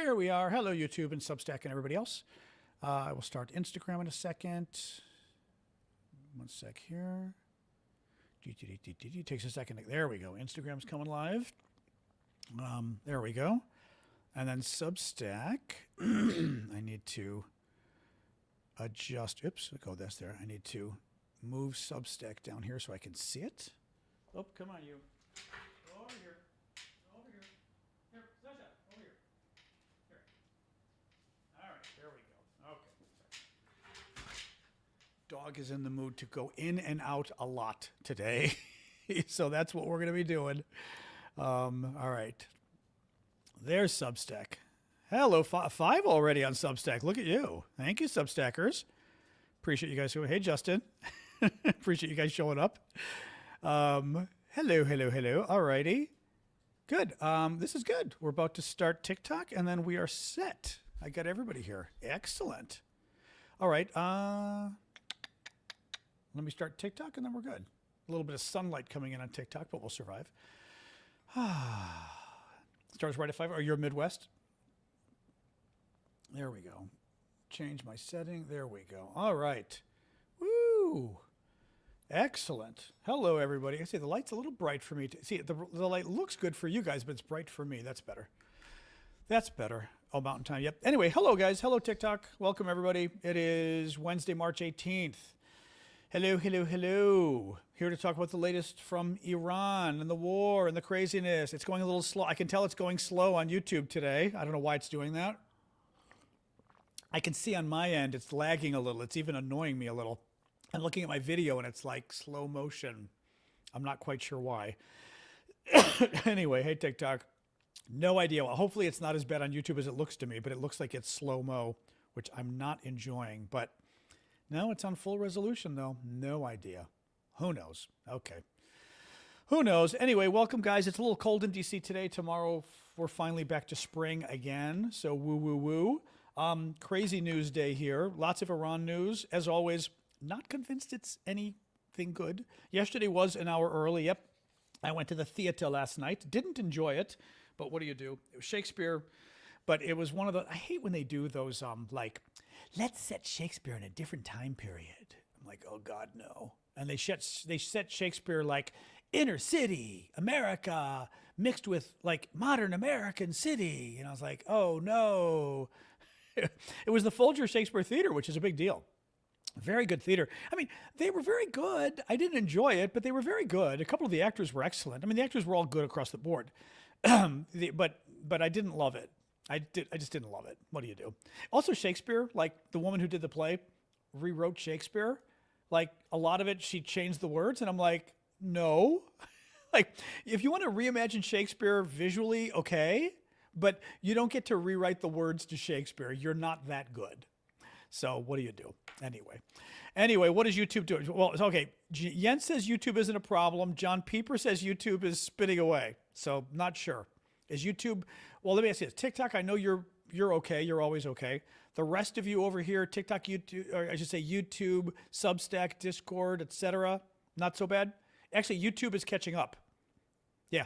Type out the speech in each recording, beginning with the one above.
Here we are. Hello, YouTube and Substack and everybody else. I will start Instagram in a second. One sec here. Takes a second. There we go. Instagram's coming live. There we go. And then Substack. I need to adjust. Oops. Go that's there. I need to move Substack down here so I can see it. Oh, come on, you. Go over here. Go over here. Here, Sasha, over here. Here. All right, there we go. Okay. Dog is in the mood to go in and out a lot today. So that's what we're going to be doing. All right. There's Substack. Hello, five already on Substack. Look at you. Thank you, Substackers. Appreciate you guys. Hey, Justin. Appreciate you guys showing up. Hello. All righty. Good. This is good. We're about to start TikTok, and then we are set. I got everybody here. Excellent. All right. Let me start TikTok, and then we're good. A little bit of sunlight coming in on TikTok, but we'll survive. Starts right at 5. Or you're Midwest? There we go. Change my setting. There we go. All right. Woo. Excellent. Hello, everybody. I see the light's a little bright for me. See, the light looks good for you guys, but it's bright for me. That's better. That's better. Oh, Mountain Time. Yep. Anyway, hello, guys. Hello, TikTok. Welcome, everybody. It is Wednesday, March 18th. Hello. Here to talk about the latest from Iran and the war and the craziness. It's going a little slow. I can tell it's going slow on YouTube today. I don't know why it's doing that. I can see on my end it's lagging a little. It's even annoying me a little. I'm looking at my video and it's like slow motion. I'm not quite sure why. Anyway, hey, TikTok. No idea. Well, hopefully it's not as bad on YouTube as it looks to me, but it looks like it's slow-mo, which I'm not enjoying. But no, it's on full resolution, though. No idea. Who knows? Okay. Who knows? Anyway, welcome, guys. It's a little cold in D.C. today. Tomorrow, we're finally back to spring again. So woo. Crazy news day here. Lots of Iran news. As always, not convinced it's anything good. Yesterday was an hour early. Yep. I went to the theater last night. Didn't enjoy it, but what do you do? It was Shakespeare, but it was one of the, I hate when they do those, like, let's set Shakespeare in a different time period. I'm like, oh God, no. And they set Shakespeare like inner city, America, mixed with like modern American city. And I was like, oh no. It was the Folger Shakespeare Theater, which is a big deal. Very good theater. I mean, they were very good. I didn't enjoy it, but they were very good. A couple of the actors were excellent. I mean, the actors were all good across the board. But I didn't love it. I just didn't love it. What do you do? Also, Shakespeare, like the woman who did the play, rewrote Shakespeare. Like a lot of it, she changed the words, and I'm like, no. Like, if you want to reimagine Shakespeare visually, okay, but you don't get to rewrite the words to Shakespeare. You're not that good. So what do you do? Anyway, what is YouTube doing? Well, okay. Jens says YouTube isn't a problem. John Pieper says YouTube is spinning away. So not sure. Is YouTube? Well, let me ask you this. TikTok, I know you're okay. You're always okay. The rest of you over here, TikTok, YouTube, or I should say YouTube, Substack, Discord, etc. Not so bad. Actually, YouTube is catching up. Yeah.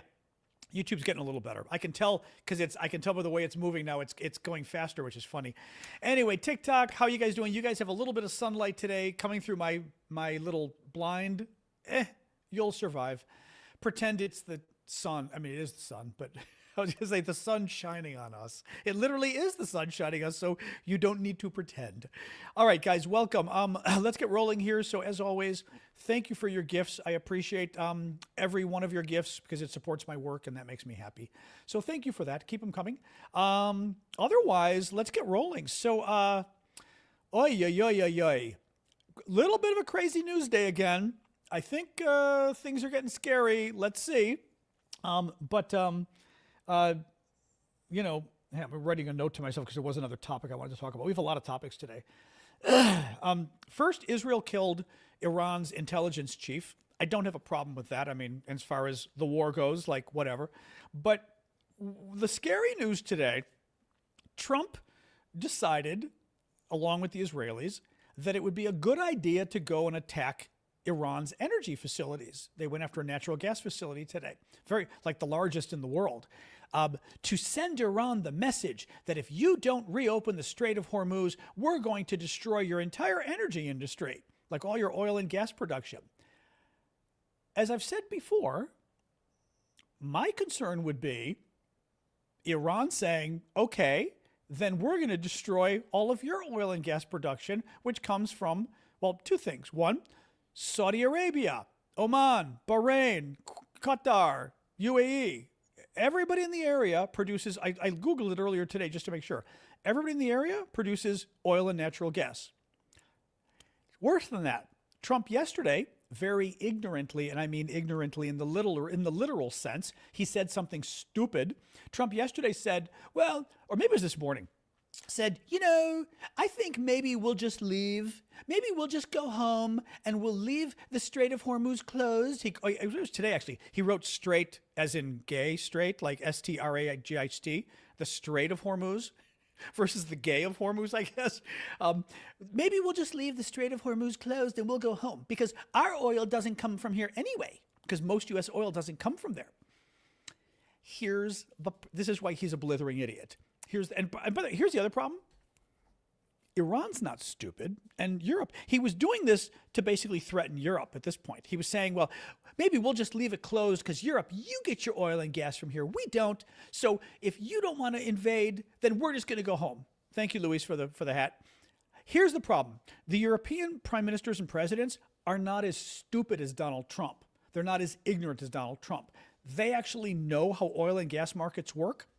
YouTube's getting a little better. I can tell because I can tell by the way it's moving now. It's going faster, which is funny. Anyway, TikTok, how you guys doing? You guys have a little bit of sunlight today coming through my little blind. You'll survive. Pretend it's the sun. I mean, it is the sun, but I was going to say the sun shining on us. It literally is the sun shining us, so you don't need to pretend. All right, guys, welcome. Let's get rolling here. So as always, thank you for your gifts. I appreciate every one of your gifts because it supports my work and that makes me happy. So thank you for that. Keep them coming. Otherwise, let's get rolling. So, little bit of a crazy news day again. I think things are getting scary. Let's see. You know, I'm writing a note to myself because there was another topic I wanted to talk about. We have a lot of topics today. First, Israel killed Iran's intelligence chief. I don't have a problem with that. I mean, as far as the war goes, like whatever. But the scary news today, Trump decided, along with the Israelis, that it would be a good idea to go and attack Iran's energy facilities. They went after a natural gas facility today, very like the largest in the world. to send Iran the message that if you don't reopen the Strait of Hormuz, we're going to destroy your entire energy industry, like all your oil and gas production. As I've said before, my concern would be Iran saying, okay, then we're going to destroy all of your oil and gas production, which comes from, well, two things. One, Saudi Arabia, Oman, Bahrain, Qatar, UAE. Everybody in the area produces, I Googled it earlier today just to make sure. Everybody in the area produces oil and natural gas. Worse than that, Trump yesterday, very ignorantly, and I mean ignorantly in the literal sense, he said something stupid. Trump yesterday said, well, or maybe it was this morning, said, you know, I think maybe we'll just leave. Maybe we'll just go home and we'll leave the Strait of Hormuz closed. It was today, actually. He wrote straight as in gay, straight, like S-T-R-A-G-I-T, the Strait of Hormuz versus the gay of Hormuz, I guess. Maybe we'll just leave the Strait of Hormuz closed and we'll go home because our oil doesn't come from here anyway, because most U.S. oil doesn't come from there. This is why he's a blithering idiot. Here's the other problem. Iran's not stupid, and Europe. He was doing this to basically threaten Europe at this point. He was saying, well, maybe we'll just leave it closed because Europe, you get your oil and gas from here. We don't. So if you don't want to invade, then we're just going to go home. Thank you, Luis, for the hat. Here's the problem. The European prime ministers and presidents are not as stupid as Donald Trump. They're not as ignorant as Donald Trump. They actually know how oil and gas markets work.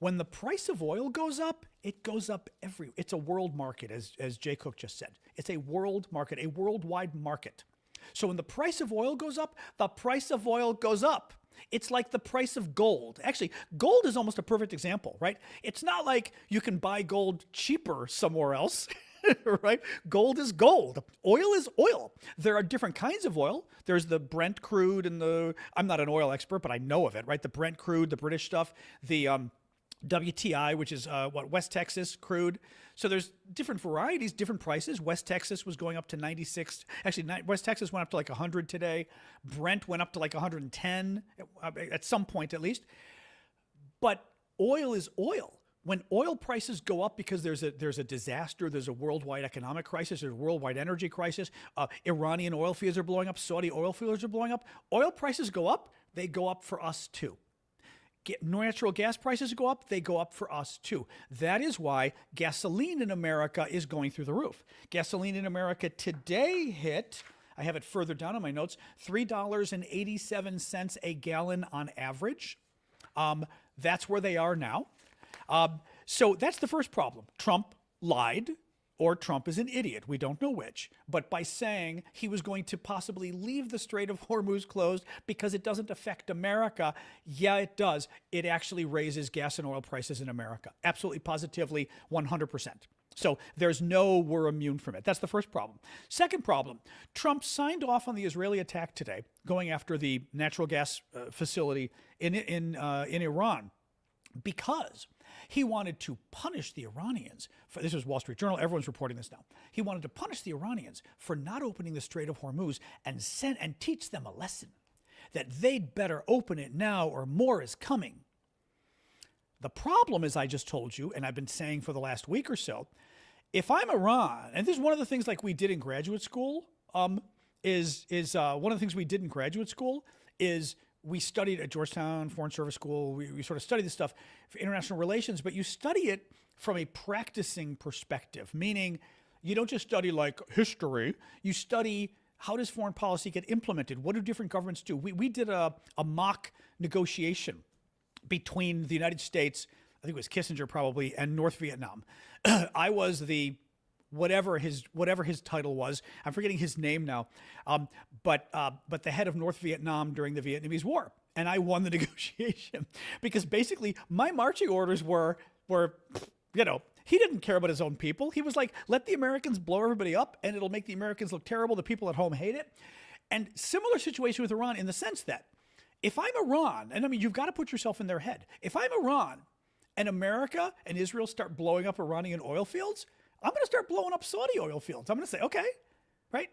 When the price of oil goes up, it goes up it's a world market, as Jay Cook just said. It's a world market, a worldwide market. So when the price of oil goes up, the price of oil goes up. It's like the price of gold. Actually, gold is almost a perfect example, right? It's not like you can buy gold cheaper somewhere else, right? Gold is gold. Oil is oil. There are different kinds of oil. There's the Brent crude and I'm not an oil expert, but I know of it, right? The Brent crude, the British stuff, the WTI, which is West Texas crude. So there's different varieties, different prices. West Texas was going up to 96. Actually, West Texas went up to like 100 today. Brent went up to like 110 at some point at least. But oil is oil. When oil prices go up because there's a disaster, there's a worldwide economic crisis, there's a worldwide energy crisis, Iranian oil fields are blowing up, Saudi oil fields are blowing up. Oil prices go up, they go up for us too. Natural gas prices go up, they go up for us too. That is why gasoline in America is going through the roof. Gasoline in America today hit, I have it further down in my notes, $3.87 a gallon on average. That's where they are now. So that's the first problem. Trump lied, or Trump is an idiot. We don't know which. But by saying he was going to possibly leave the Strait of Hormuz closed because it doesn't affect America, yeah, it does. It actually raises gas and oil prices in America. Absolutely, positively, 100%. So we're immune from it. That's the first problem. Second problem, Trump signed off on the Israeli attack today, going after the natural gas facility in Iran, because he wanted to punish the Iranians. This was Wall Street Journal. Everyone's reporting this now. He wanted to punish the Iranians for not opening the Strait of Hormuz and teach them a lesson that they'd better open it now or more is coming. The problem, as I just told you, and I've been saying for the last week or so, if I'm Iran, and this is one of the things like we did in graduate school, one of the things we did in graduate school is we studied at Georgetown Foreign Service School. We sort of studied this stuff for international relations, but you study it from a practicing perspective, meaning you don't just study like history. You study how does foreign policy get implemented? What do different governments do? We did a mock negotiation between the United States, I think it was Kissinger probably, and North Vietnam. I was the whatever his title was. I'm forgetting his name now. But the head of North Vietnam during the Vietnamese War. And I won the negotiation because basically my marching orders were, he didn't care about his own people. He was like, let the Americans blow everybody up and it'll make the Americans look terrible. The people at home hate it. And similar situation with Iran in the sense that if I'm Iran, and I mean, you've got to put yourself in their head. If I'm Iran and America and Israel start blowing up Iranian oil fields, I'm going to start blowing up Saudi oil fields. I'm going to say, okay, right?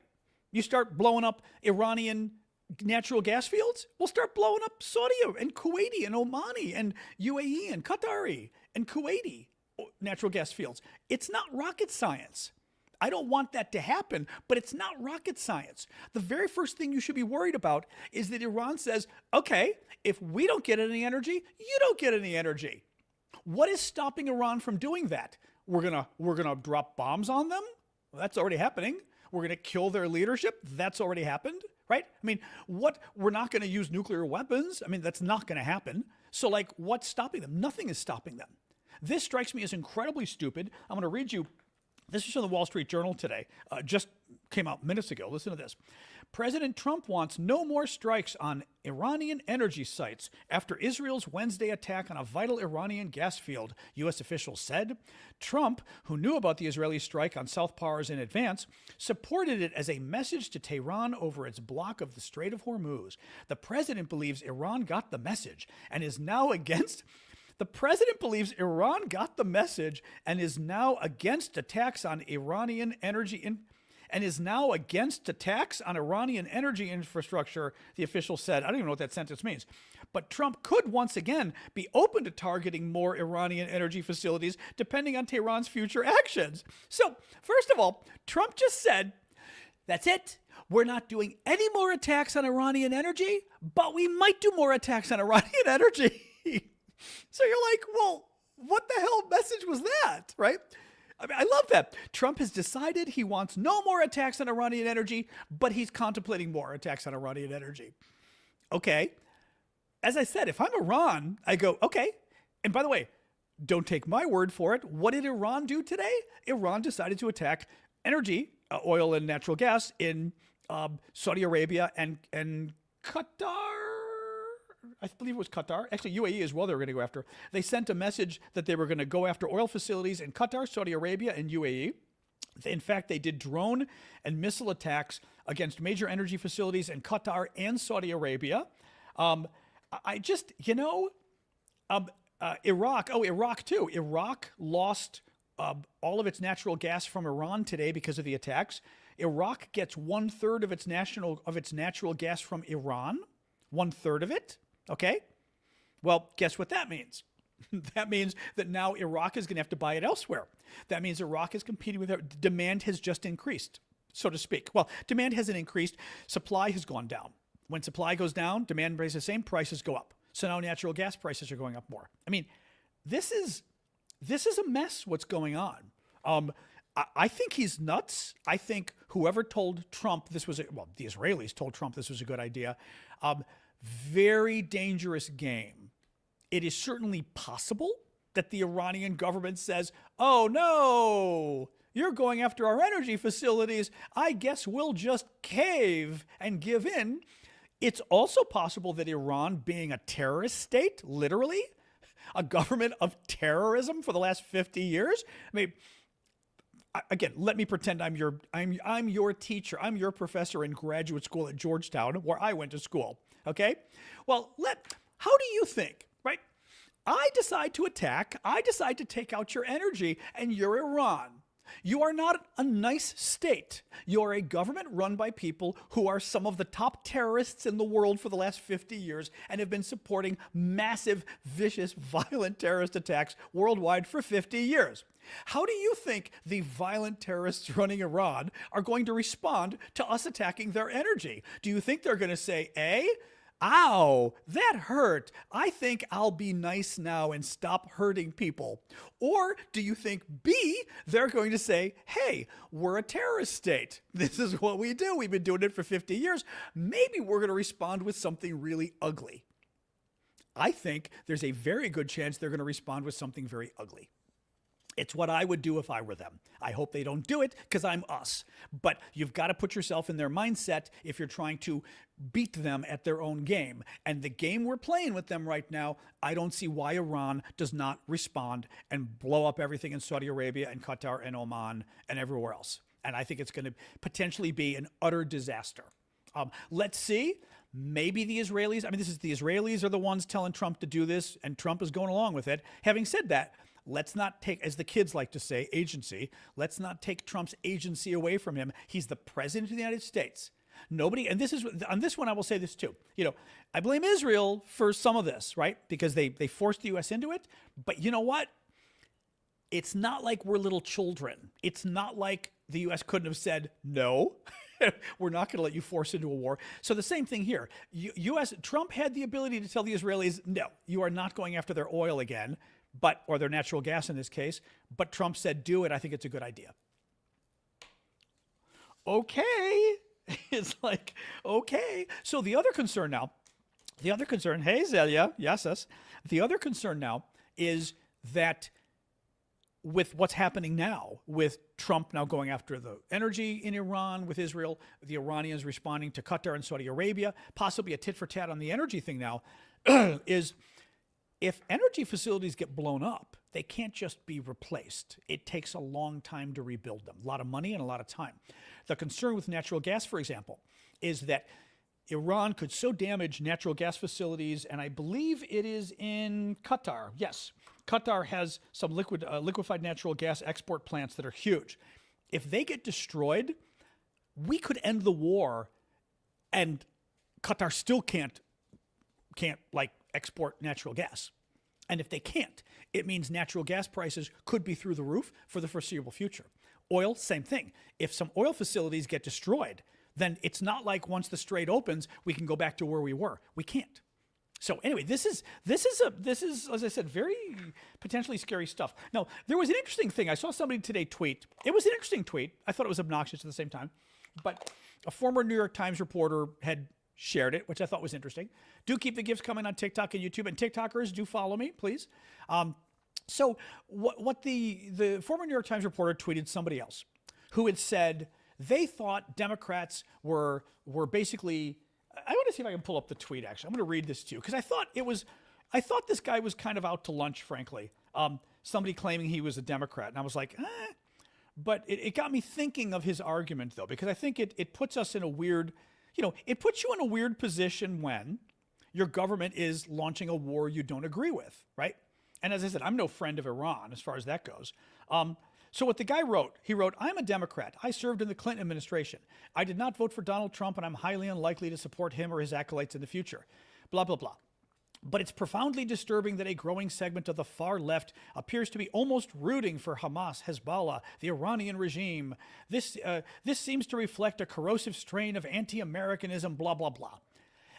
You start blowing up Iranian natural gas fields, we'll start blowing up Saudi and Kuwaiti and Omani and UAE and Qatari and Kuwaiti natural gas fields. It's not rocket science. I don't want that to happen, but it's not rocket science. The very first thing you should be worried about is that Iran says, okay, if we don't get any energy, you don't get any energy. What is stopping Iran from doing that? We're gonna drop bombs on them? Well, that's already happening. We're gonna kill their leadership? That's already happened, right? I mean, we're not gonna use nuclear weapons? I mean, that's not gonna happen. So like, what's stopping them? Nothing is stopping them. This strikes me as incredibly stupid. I'm gonna read you. This is from the Wall Street Journal today. Just came out minutes ago. Listen to this. President Trump wants no more strikes on Iranian energy sites after Israel's Wednesday attack on a vital Iranian gas field, U.S. officials said. Trump, who knew about the Israeli strike on South Pars in advance, supported it as a message to Tehran over its block of the Strait of Hormuz. The president believes Iran got the message and is now against... The president believes Iran got the message and is now against attacks on Iranian energy infrastructure, the official said. I don't even know what that sentence means. But Trump could once again be open to targeting more Iranian energy facilities depending on Tehran's future actions. So, first of all, Trump just said, that's it. We're not doing any more attacks on Iranian energy, but we might do more attacks on Iranian energy. So you're like, well, what the hell message was that, right? I mean, I love that. Trump has decided he wants no more attacks on Iranian energy, but he's contemplating more attacks on Iranian energy. Okay. As I said, if I'm Iran, I go, okay. And by the way, don't take my word for it. What did Iran do today? Iran decided to attack energy, oil and natural gas in Saudi Arabia and Qatar. I believe it was Qatar. Actually, UAE as well they were going to go after. They sent a message that they were going to go after oil facilities in Qatar, Saudi Arabia, and UAE. In fact, they did drone and missile attacks against major energy facilities in Qatar and Saudi Arabia. Iraq too. Iraq lost all of its natural gas from Iran today because of the attacks. Iraq gets 1/3 of its natural gas from Iran. 1/3 of it. Okay? Well, guess what that means? That means that now Iraq is going to have to buy it elsewhere. That means Iraq is competing with it. Demand has just increased, so to speak. Well, demand hasn't increased. Supply has gone down. When supply goes down, demand stays the same, prices go up. So now natural gas prices are going up more. I mean, this is a mess, what's going on. I think he's nuts. I think whoever told Trump the Israelis told Trump this was a good idea. Very dangerous game. It is certainly possible that the Iranian government says, oh no, you're going after our energy facilities. I guess we'll just cave and give in. It's also possible that Iran, being a terrorist state, literally, a government of terrorism for the last 50 years. I mean, again, let me pretend I'm your teacher. I'm your professor in graduate school at Georgetown, where I went to school. Okay? Well, how do you think, right? I decide to attack. I decide to take out your energy, and you're Iran. You are not a nice state. You're a government run by people who are some of the top terrorists in the world for the last 50 years and have been supporting massive, vicious, violent terrorist attacks worldwide for 50 years. How do you think the violent terrorists running Iran are going to respond to us attacking their energy? Do you think they're going to say, A, ow, that hurt. I think I'll be nice now and stop hurting people. Or do you think B, they're going to say, hey, we're a terrorist state. This is what we do. We've been doing it for 50 years. Maybe we're going to respond with something really ugly. I think there's a very good chance they're going to respond with something very ugly. It's what I would do if I were them. I hope they don't do it because I'm us. But you've got to put yourself in their mindset if you're trying to beat them at their own game. And the game we're playing with them right now, I don't see why Iran does not respond and blow up everything in Saudi Arabia and Qatar and Oman and everywhere else. And I think it's going to potentially be an utter disaster. Let's see. Maybe the Israelis, the Israelis are the ones telling Trump to do this, and Trump is going along with it. Having said that, let's not take, as the kids like to say, agency. Let's not take Trump's agency away from him. He's the president of the United States. Nobody, and this is, on this one I will say this too. I blame Israel for some of this, right? Because they forced the U.S. into it. But you know what? It's not like we're little children. It's not like the U.S. couldn't have said, no, we're not going to let you force into a war. So the same thing here. Trump had the ability to tell the Israelis, no, you are not going after their oil again, or their natural gas in this case. But Trump said, do it. I think it's a good idea. Okay. It's like, okay. So the other concern, hey, Zelia, yes. The other concern now is that with what's happening now, with Trump now going after the energy in Iran, with Israel, the Iranians responding to Qatar and Saudi Arabia, possibly a tit for tat on the energy thing now, is if energy facilities get blown up, they can't just be replaced. It takes a long time to rebuild them, a lot of money and a lot of time. The concern with natural gas, for example, is that Iran could so damage natural gas facilities, and I believe it is in Qatar. Yes, Qatar has some liquefied natural gas export plants that are huge. If they get destroyed, we could end the war, and Qatar still can't export natural gas. And if they can't, it means natural gas prices could be through the roof for the foreseeable future. Oil, same thing. If some oil facilities get destroyed, then it's not like once the strait opens, we can go back to where we were. We can't. So anyway, this is, as I said, very potentially scary stuff. Now, there was an interesting thing. I saw somebody today tweet. It was an interesting tweet. I thought it was obnoxious at the same time. But a former New York Times reporter had shared it, which I thought was interesting. Do keep the gifts coming on TikTok and YouTube. And TikTokers, do follow me, please. So what the former New York Times reporter tweeted somebody else who had said they thought Democrats were basically, I want to see if I can pull up the tweet actually. I'm going to read this to you because I thought this guy was kind of out to lunch, frankly. Somebody claiming he was a Democrat. And I was like, But it got me thinking of his argument though, because I think it puts us in a weird, it puts you in a weird position when your government is launching a war you don't agree with, right? And as I said, I'm no friend of Iran as far as that goes. So what the guy wrote, he wrote, I'm a Democrat. I served in the Clinton administration. I did not vote for Donald Trump, and I'm highly unlikely to support him or his acolytes in the future. Blah, blah, blah. But it's profoundly disturbing that a growing segment of the far left appears to be almost rooting for Hamas, Hezbollah, the Iranian regime. This seems to reflect a corrosive strain of anti-Americanism, blah, blah, blah.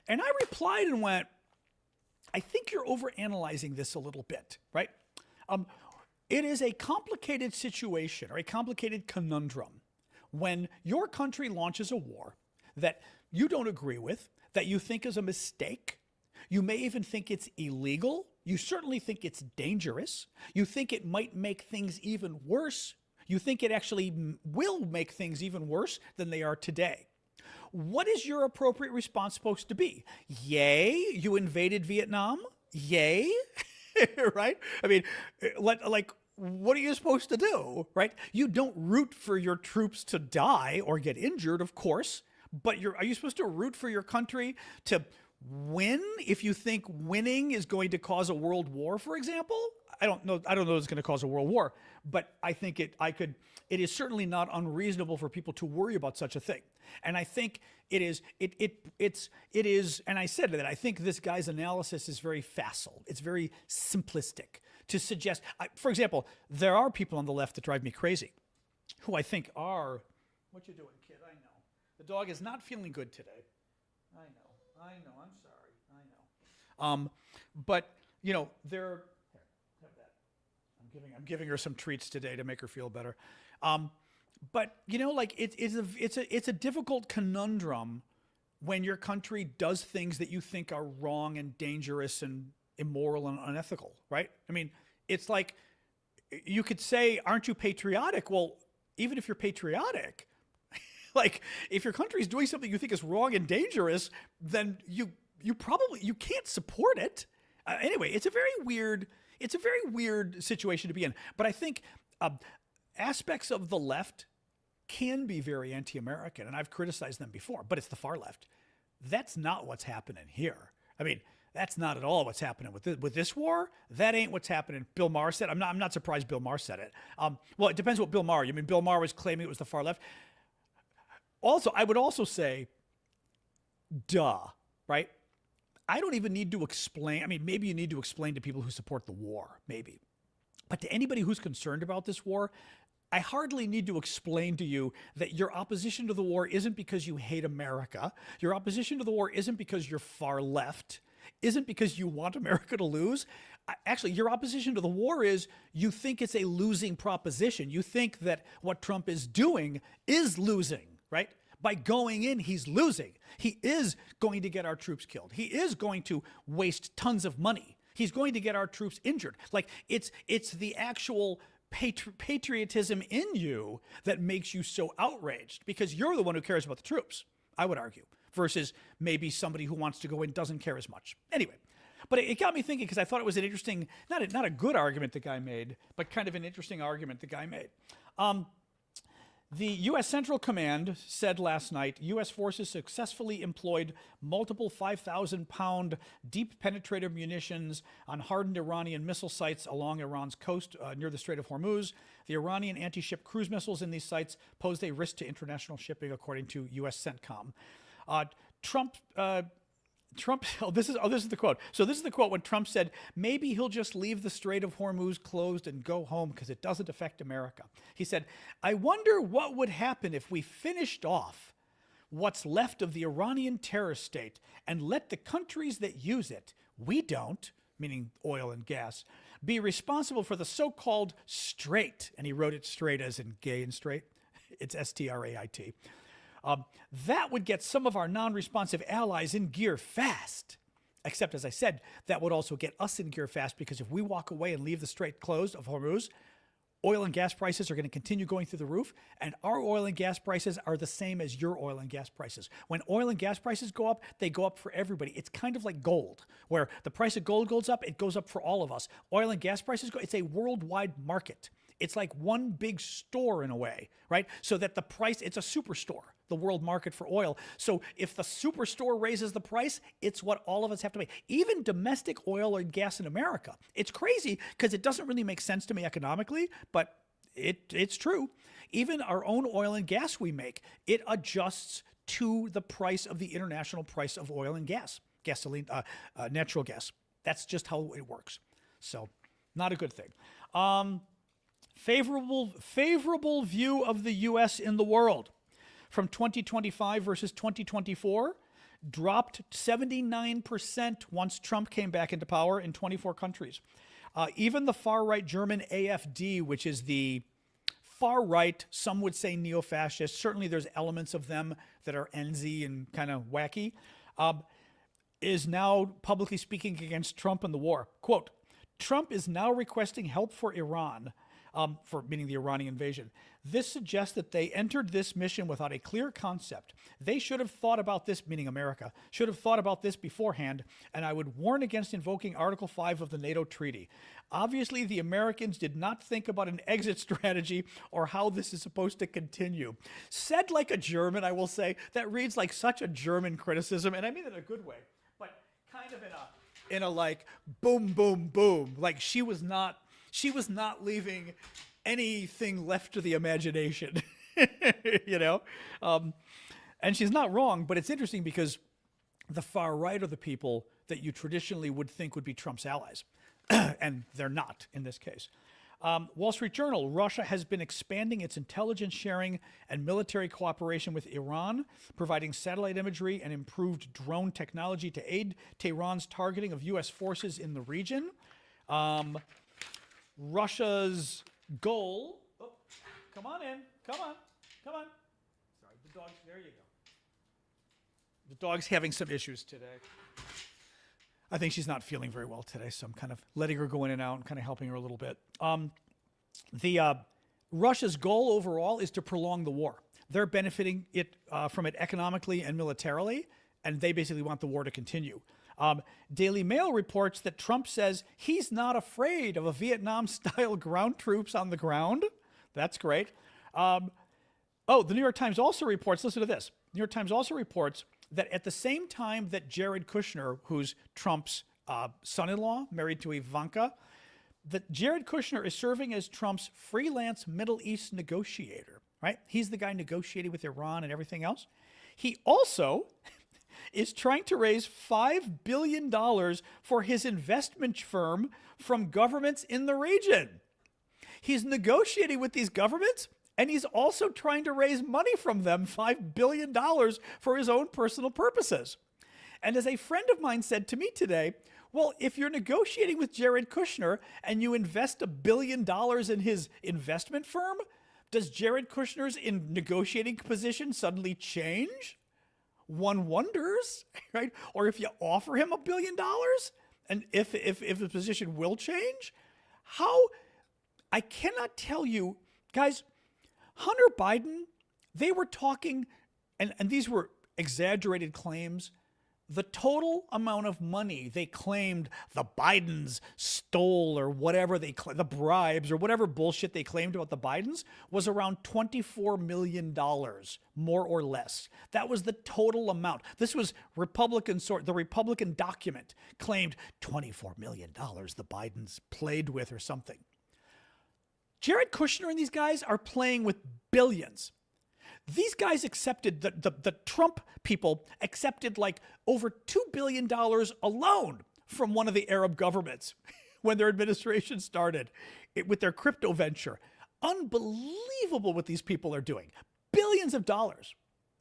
And I replied and went, I think you're overanalyzing this a little bit, right? It is a complicated situation or a complicated conundrum when your country launches a war that you don't agree with, that you think is a mistake. You may even think it's illegal. You certainly think it's dangerous. You think it might make things even worse. You think it actually will make things even worse than they are today. What is your appropriate response supposed to be? Yay, you invaded Vietnam? Yay, right? I mean, like, what are you supposed to do, right? You don't root for your troops to die or get injured, of course, but are you supposed to root for your country to win if you think winning is going to cause a world war, for example? I don't know it's going to cause a world war, but I think it is certainly not unreasonable for people to worry about such a thing. And I think it is, and I said that I think this guy's analysis is very facile. It's very simplistic to suggest, for example, there are people on the left that drive me crazy who I think are, what you doing, kid? I know. The dog is not feeling good today. I know, I'm sorry, I know. But, they're, here, have that. I'm giving her some treats today to make her feel better. But it's a difficult conundrum when your country does things that you think are wrong and dangerous and immoral and unethical, right? I mean, it's like you could say, aren't you patriotic? Well, even if you're patriotic, like if your country is doing something you think is wrong and dangerous, then you can't support it. Anyway, it's a very weird situation to be in. But I think aspects of the left can be very anti-American, and I've criticized them before, but it's the far left. That's not what's happening here. I mean, that's not at all what's happening with this war. That ain't what's happening. Bill Maher said. I'm not surprised Bill Maher said it. Well, it depends what Bill Maher. You mean Bill Maher was claiming it was the far left. Also, I would also say duh, right? I don't even need to explain. I mean, maybe you need to explain to people who support the war, maybe. But to anybody who's concerned about this war, I hardly need to explain to you that your opposition to the war isn't because you hate America. Your opposition to the war isn't because you're far left, isn't because you want America to lose. Actually, your opposition to the war is you think it's a losing proposition. You think that what Trump is doing is losing, right? By going in, he's losing. He is going to get our troops killed. He is going to waste tons of money. He's going to get our troops injured. Like, it's the actual patriotism in you that makes you so outraged, because you're the one who cares about the troops, I would argue, versus maybe somebody who wants to go in doesn't care as much. Anyway, but it got me thinking, because I thought it was an interesting, not a good argument the guy made, but kind of an interesting argument the guy made. The U.S. Central Command said last night U.S. forces successfully employed multiple 5,000-pound deep penetrator munitions on hardened Iranian missile sites along Iran's coast near the Strait of Hormuz. The Iranian anti-ship cruise missiles in these sites posed a risk to international shipping, according to U.S. CENTCOM. Trump, this is the quote. So this is the quote when Trump said, maybe he'll just leave the Strait of Hormuz closed and go home because it doesn't affect America. He said, I wonder what would happen if we finished off what's left of the Iranian terror state and let the countries that use it, we don't, meaning oil and gas, be responsible for the so-called strait. And he wrote it straight as in gay and straight. It's S-T-R-A-I-T. That would get some of our non-responsive allies in gear fast. Except, as I said, that would also get us in gear fast, because if we walk away and leave the Strait closed of Hormuz, oil and gas prices are going to continue going through the roof, and our oil and gas prices are the same as your oil and gas prices. When oil and gas prices go up, they go up for everybody. It's kind of like gold, where the price of gold goes up, it goes up for all of us. Oil and gas prices go, it's a worldwide market. It's like one big store in a way, right? So that the price, it's a superstore, the world market for oil. So if the superstore raises the price, it's what all of us have to pay. Even domestic oil and gas in America. It's crazy because it doesn't really make sense to me economically, but it's true. Even our own oil and gas we make, it adjusts to the price of the international price of oil and gas, gasoline, natural gas. That's just how it works. So not a good thing. Favorable view of the U.S. in the world from 2025 versus 2024 dropped 79% once Trump came back into power in 24 countries. Even the far-right German AfD, which is the far-right, some would say neo-fascist, certainly there's elements of them that are enzy and kind of wacky, is now publicly speaking against Trump and the war. Quote, Trump is now requesting help for Iran, meaning the Iranian invasion. This suggests that they entered this mission without a clear concept. They should have thought about this, meaning America, should have thought about this beforehand, and I would warn against invoking Article 5 of the NATO treaty. Obviously, the Americans did not think about an exit strategy or how this is supposed to continue. Said like a German, I will say, that reads like such a German criticism, and I mean it in a good way, but kind of in a like, boom, boom, boom. Like she was not leaving anything left to the imagination, you know? And she's not wrong, but it's interesting because the far right are the people that you traditionally would think would be Trump's allies, and they're not in this case. Wall Street Journal, Russia has been expanding its intelligence sharing and military cooperation with Iran, providing satellite imagery and improved drone technology to aid Tehran's targeting of U.S. forces in the region. Russia's goal, oh, come on in, come on. Sorry, the dog's, there you go. The dog's having some issues today. I think she's not feeling very well today, so I'm kind of letting her go in and out and kind of helping her a little bit. Russia's goal overall is to prolong the war. They're benefiting from it economically and militarily, and they basically want the war to continue. Daily Mail reports that Trump says he's not afraid of a Vietnam-style ground troops on the ground. That's great. The New York Times also reports, listen to this. New York Times also reports that at the same time that Jared Kushner, who's Trump's son-in-law, married to Ivanka, that Jared Kushner is serving as Trump's freelance Middle East negotiator, right? He's the guy negotiating with Iran and everything else. He also is trying to raise $5 billion for his investment firm from governments in the region. He's negotiating with these governments, and he's also trying to raise money from them, $5 billion, for his own personal purposes. And as a friend of mine said to me today, well, if you're negotiating with Jared Kushner and you invest $1 billion in his investment firm, does Jared Kushner's negotiating position suddenly change? One wonders, right? Or if you offer him $1 billion, and if his position will change, how? I cannot tell you, guys. Hunter Biden, they were talking, and these were exaggerated claims. The total amount of money they claimed the Bidens stole, or whatever the bribes or whatever bullshit they claimed about the Bidens, was around $24 million, more or less. That was the total amount. This was the Republican document claimed $24 million the Bidens played with or something. Jared Kushner and these guys are playing with billions. These guys accepted, the Trump people accepted like over $2 billion alone from one of the Arab governments when their administration started with their crypto venture. Unbelievable what these people are doing. Billions of dollars.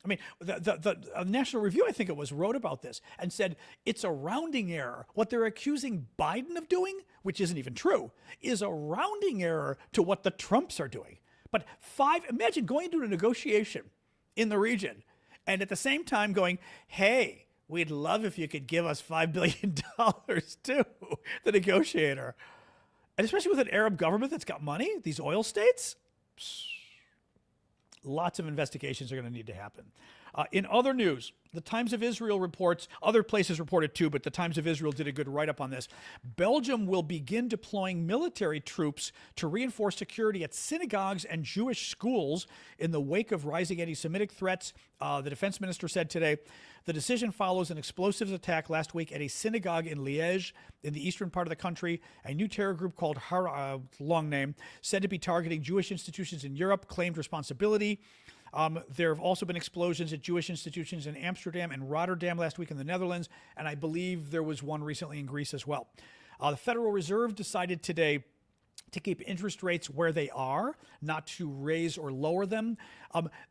I mean, the National Review, I think it was, wrote about this and said it's a rounding error. What they're accusing Biden of doing, which isn't even true, is a rounding error to what the Trumps are doing. But imagine going into a negotiation in the region and at the same time going, hey, we'd love if you could give us $5 billion too, the negotiator. And especially with an Arab government that's got money, these oil states, lots of investigations are going to need to happen. In other news, the Times of Israel reports, other places reported too, but the Times of Israel did a good write-up on this. Belgium will begin deploying military troops to reinforce security at synagogues and Jewish schools in the wake of rising anti-Semitic threats. The defense minister said today, the decision follows an explosives attack last week at a synagogue in Liège, in the eastern part of the country. A new terror group called long name, said to be targeting Jewish institutions in Europe, claimed responsibility. There have also been explosions at Jewish institutions in Amsterdam and Rotterdam last week in the Netherlands, and I believe there was one recently in Greece as well. The Federal Reserve decided today to keep interest rates where they are, not to raise or lower them.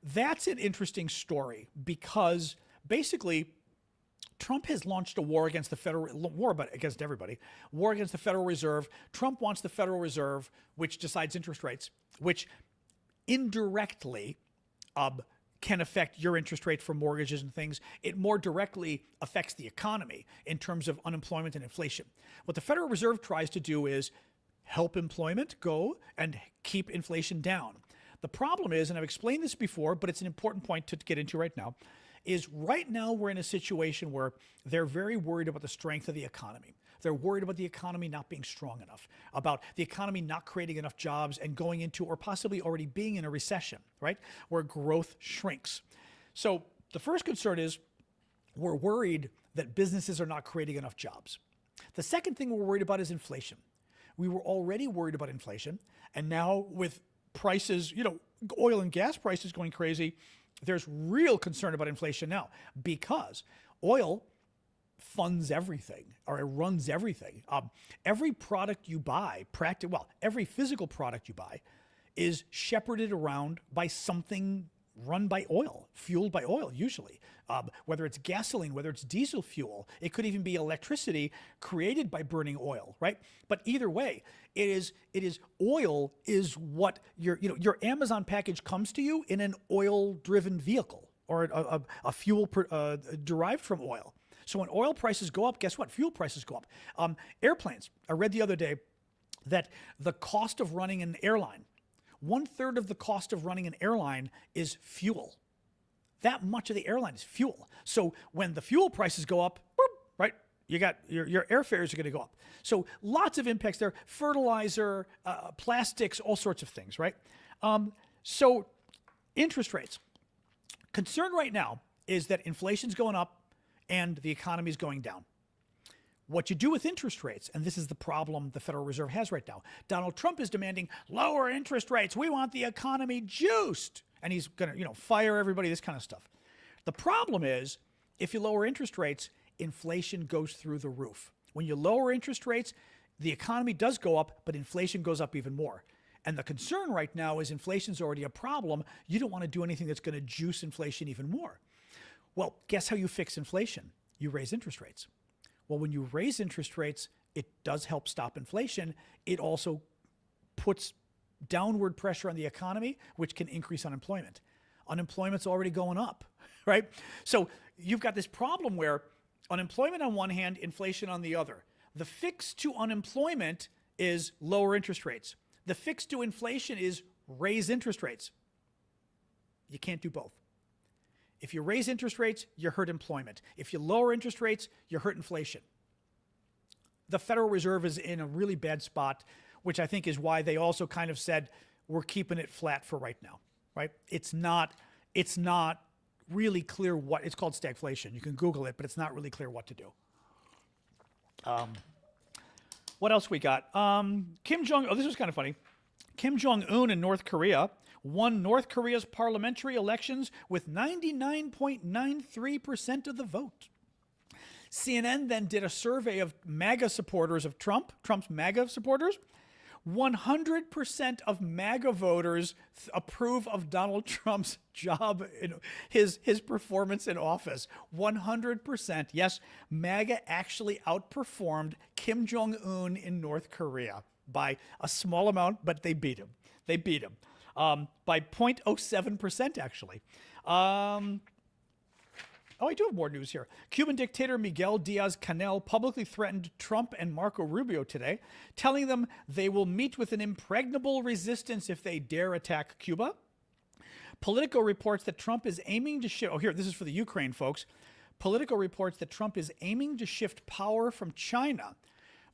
That's an interesting story because basically Trump has launched a war against the against everybody, war against the Federal Reserve. Trump wants the Federal Reserve, which decides interest rates, which indirectly can affect your interest rate for mortgages and things. It more directly affects the economy in terms of unemployment and inflation. What the Federal Reserve tries to do is help employment go and keep inflation down. The problem is, and I've explained this before, but it's an important point to get into right now, is right now we're in a situation where they're very worried about the strength of the economy. They're worried about the economy not being strong enough, about the economy not creating enough jobs and going into or possibly already being in a recession, right, where growth shrinks. So the first concern is we're worried that businesses are not creating enough jobs. The second thing we're worried about is inflation. We were already worried about inflation, and now with prices, oil and gas prices going crazy, there's real concern about inflation now because oil funds everything, or it runs everything. Every product you buy, every physical product you buy is shepherded around by something run by oil, fueled by oil usually. Whether it's gasoline, whether it's diesel fuel, it could even be electricity created by burning oil, right? But either way, it is oil is what your Amazon package comes to you in an oil-driven vehicle or a fuel derived from oil. So when oil prices go up, guess what? Fuel prices go up. Airplanes. I read the other day that the cost of running an airline, 1/3 of the cost of running an airline is fuel. That much of the airline is fuel. So when the fuel prices go up, right, you got your airfares are going to go up. So lots of impacts there. Fertilizer, plastics, all sorts of things, right? So interest rates. Concern right now is that inflation's going up and the economy is going down. What you do with interest rates, and this is the problem the Federal Reserve has right now. Donald Trump is demanding lower interest rates. We want the economy juiced. And he's going to, fire everybody, this kind of stuff. The problem is if you lower interest rates, inflation goes through the roof. When you lower interest rates, the economy does go up, but inflation goes up even more. And the concern right now is inflation's already a problem. You don't want to do anything that's going to juice inflation even more. Well, guess how you fix inflation? You raise interest rates. Well, when you raise interest rates, it does help stop inflation. It also puts downward pressure on the economy, which can increase unemployment. Unemployment's already going up, right? So you've got this problem where unemployment on one hand, inflation on the other. The fix to unemployment is lower interest rates. The fix to inflation is raise interest rates. You can't do both. If you raise interest rates, you hurt employment. If you lower interest rates, you hurt inflation. The Federal Reserve is in a really bad spot, which I think is why they also kind of said, we're keeping it flat for right now, right? It's not really clear what, it's called stagflation. You can Google it, but it's not really clear what to do. What else we got? Kim Jong, oh, this was kind of funny. Kim Jong-un in North Korea won North Korea's parliamentary elections with 99.93% of the vote. CNN then did a survey of MAGA supporters of Trump's MAGA supporters. 100% of MAGA voters approve of Donald Trump's job, his performance in office. 100%. Yes, MAGA actually outperformed Kim Jong-un in North Korea by a small amount, but they beat him. They beat him by 0.07%, actually. Oh, I do have more news here. Cuban dictator Miguel Díaz-Canel publicly threatened Trump and Marco Rubio today, telling them they will meet with an impregnable resistance if they dare attack Cuba. Politico reports that Trump is aiming to shift... Oh, here, this is for the Ukraine, folks. Politico reports that Trump is aiming to shift power from China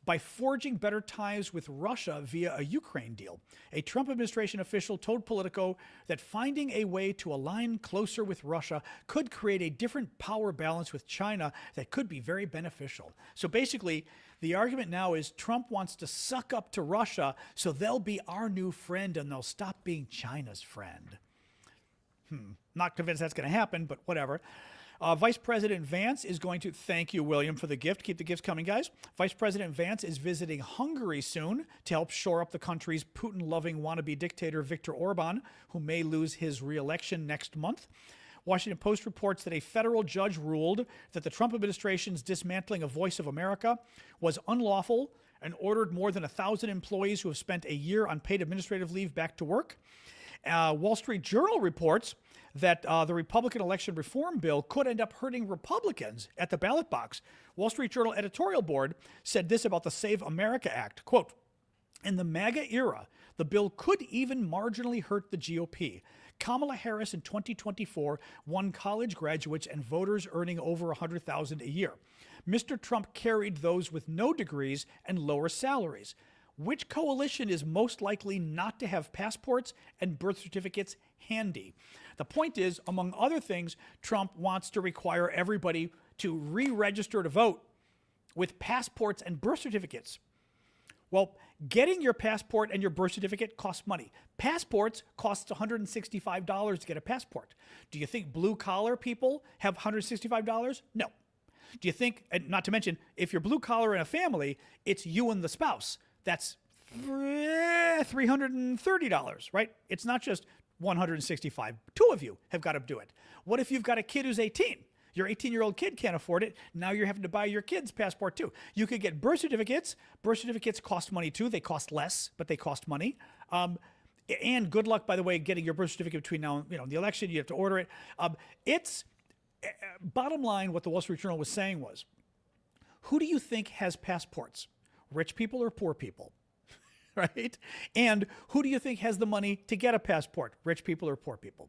by forging better ties with Russia via a Ukraine deal. A Trump administration official told Politico that finding a way to align closer with Russia could create a different power balance with China that could be very beneficial. So basically, the argument now is Trump wants to suck up to Russia so they'll be our new friend and they'll stop being China's friend. Not convinced that's going to happen, but whatever. Vice President Vance is going to, thank you, William, for the gift. Keep the gifts coming, guys. Vice President Vance is visiting Hungary soon to help shore up the country's Putin-loving wannabe dictator Viktor Orbán, who may lose his re-election next month. Washington Post reports that a federal judge ruled that the Trump administration's dismantling of Voice of America was unlawful and ordered more than 1,000 employees who have spent a year on paid administrative leave back to work. Wall Street Journal reports that the Republican election reform bill could end up hurting Republicans at the ballot box. Wall Street Journal editorial board said this about the Save America Act, quote, in the MAGA era, the bill could even marginally hurt the GOP. Kamala Harris in 2024 won college graduates and voters earning over $100,000 a year. Mr. Trump carried those with no degrees and lower salaries. Which coalition is most likely not to have passports and birth certificates handy? The point is, among other things, Trump wants to require everybody to re-register to vote with passports and birth certificates. Well, getting your passport and your birth certificate costs money. Passports cost $165 to get a passport. Do you think blue-collar people have $165? No. Do you think, and not to mention, if you're blue-collar in a family, it's you and the spouse. That's $330, right? It's not just $165. Two of you have got to do it. What if you've got a kid who's 18? Your 18-year-old kid can't afford it. Now you're having to buy your kid's passport too. You could get birth certificates. Birth certificates cost money too. They cost less, but they cost money. And good luck, by the way, getting your birth certificate between now and the election. You have to order it. Bottom line, what the Wall Street Journal was saying was, who do you think has passports? Rich people or poor people? Right? And who do you think has the money to get a passport? Rich people or poor people?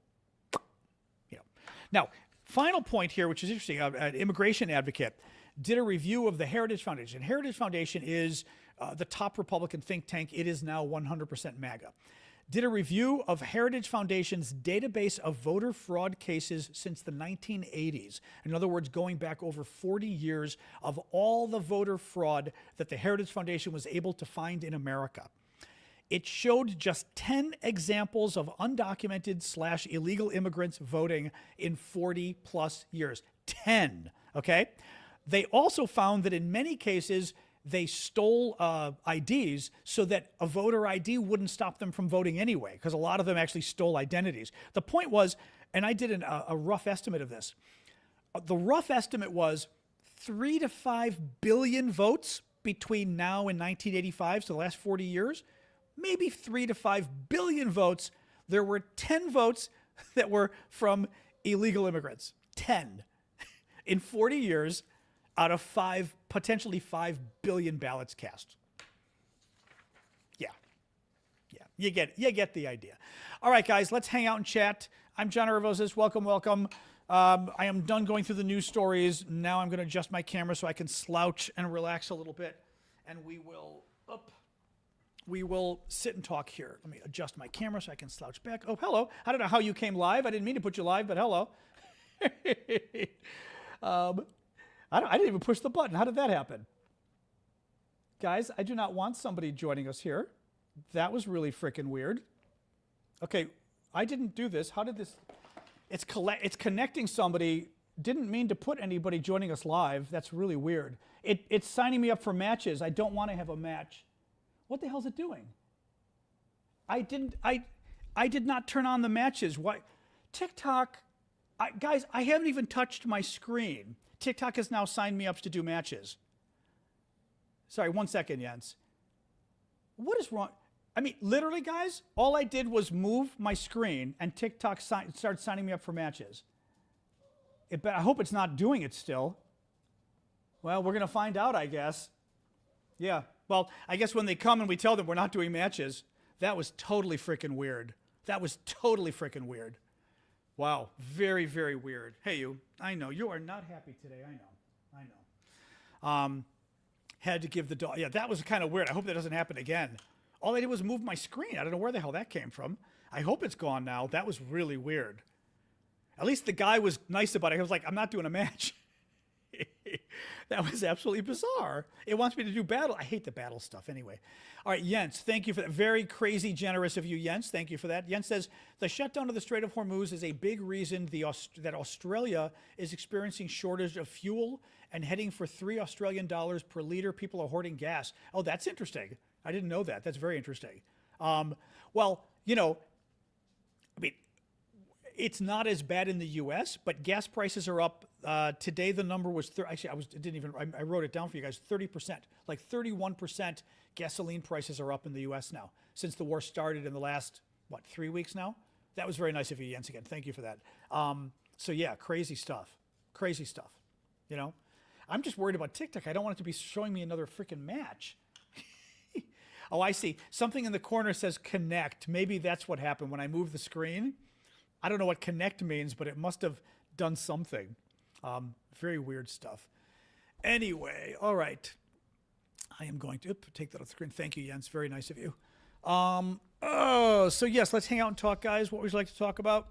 Now, final point here, which is interesting. An immigration advocate did a review of the Heritage Foundation. Heritage Foundation is the top Republican think tank. It is now 100% MAGA. Did a review of Heritage Foundation's database of voter fraud cases since the 1980s. In other words, going back over 40 years of all the voter fraud that the Heritage Foundation was able to find in America. it showed just 10 examples of undocumented / illegal immigrants voting in 40 plus years. 10, okay? They also found that in many cases, they stole IDs so that a voter ID wouldn't stop them from voting anyway, because a lot of them actually stole identities. The point was, and I did a rough estimate of this, the rough estimate was 3 to 5 billion votes between now and 1985, so the last 40 years, maybe 3 to 5 billion votes. There were 10 votes that were from illegal immigrants. 10 in 40 years out of potentially 5 billion ballots cast. Yeah. You get the idea. All right, guys, let's hang out and chat. I'm John Arvosis. Welcome. I am done going through the news stories. Now I'm going to adjust my camera so I can slouch and relax a little bit. And we will sit and talk here. Let me adjust my camera so I can slouch back. Oh, hello. I don't know how you came live. I didn't mean to put you live, but hello. I didn't even push the button. How did that happen? Guys, I do not want somebody joining us here. That was really freaking weird. Okay, I didn't do this. How did this... It's connecting somebody. Didn't mean to put anybody joining us live. That's really weird. It's signing me up for matches. I don't want to have a match. What the hell is it doing? I did not turn on the matches. Why? TikTok, guys, I haven't even touched my screen. TikTok has now signed me up to do matches. Sorry, 1 second, Jens. What is wrong? I mean, literally, guys, all I did was move my screen and TikTok started signing me up for matches. I hope it's not doing it still. Well, we're going to find out, I guess. Yeah. Well, I guess when they come and we tell them we're not doing matches, that was totally freaking weird. Wow. Very, very weird. Hey, you. I know. You are not happy today. I know. Had to give the dog. Yeah, that was kind of weird. I hope that doesn't happen again. All I did was move my screen. I don't know where the hell that came from. I hope it's gone now. That was really weird. At least the guy was nice about it. He was like, I'm not doing a match. That was absolutely bizarre. It wants me to do battle. I hate the battle stuff anyway. All right, Jens, thank you for that. Very crazy generous of you, Jens. Thank you for that. Jens says, the shutdown of the Strait of Hormuz is a big reason that Australia is experiencing shortage of fuel and heading for $3 Australian per liter. People are hoarding gas. Oh, that's interesting. I didn't know that. That's very interesting. Well, you know, I mean, it's not as bad in the U.S., but gas prices are up. Today, the number was I wrote it down for you guys. 30%, like 31% gasoline prices are up in the U.S. now since the war started in the last 3 weeks now. That was very nice of you, Jens. Again, thank you for that. So yeah, crazy stuff. You know, I'm just worried about TikTok. I don't want it to be showing me another freaking match. Oh, I see. Something in the corner says connect. Maybe that's what happened when I moved the screen. I don't know what connect means, but it must have done something. Very weird stuff. Anyway, all right. I am going to take that off the screen. Thank you, Jens. Very nice of you. So yes, let's hang out and talk, guys. What would you like to talk about?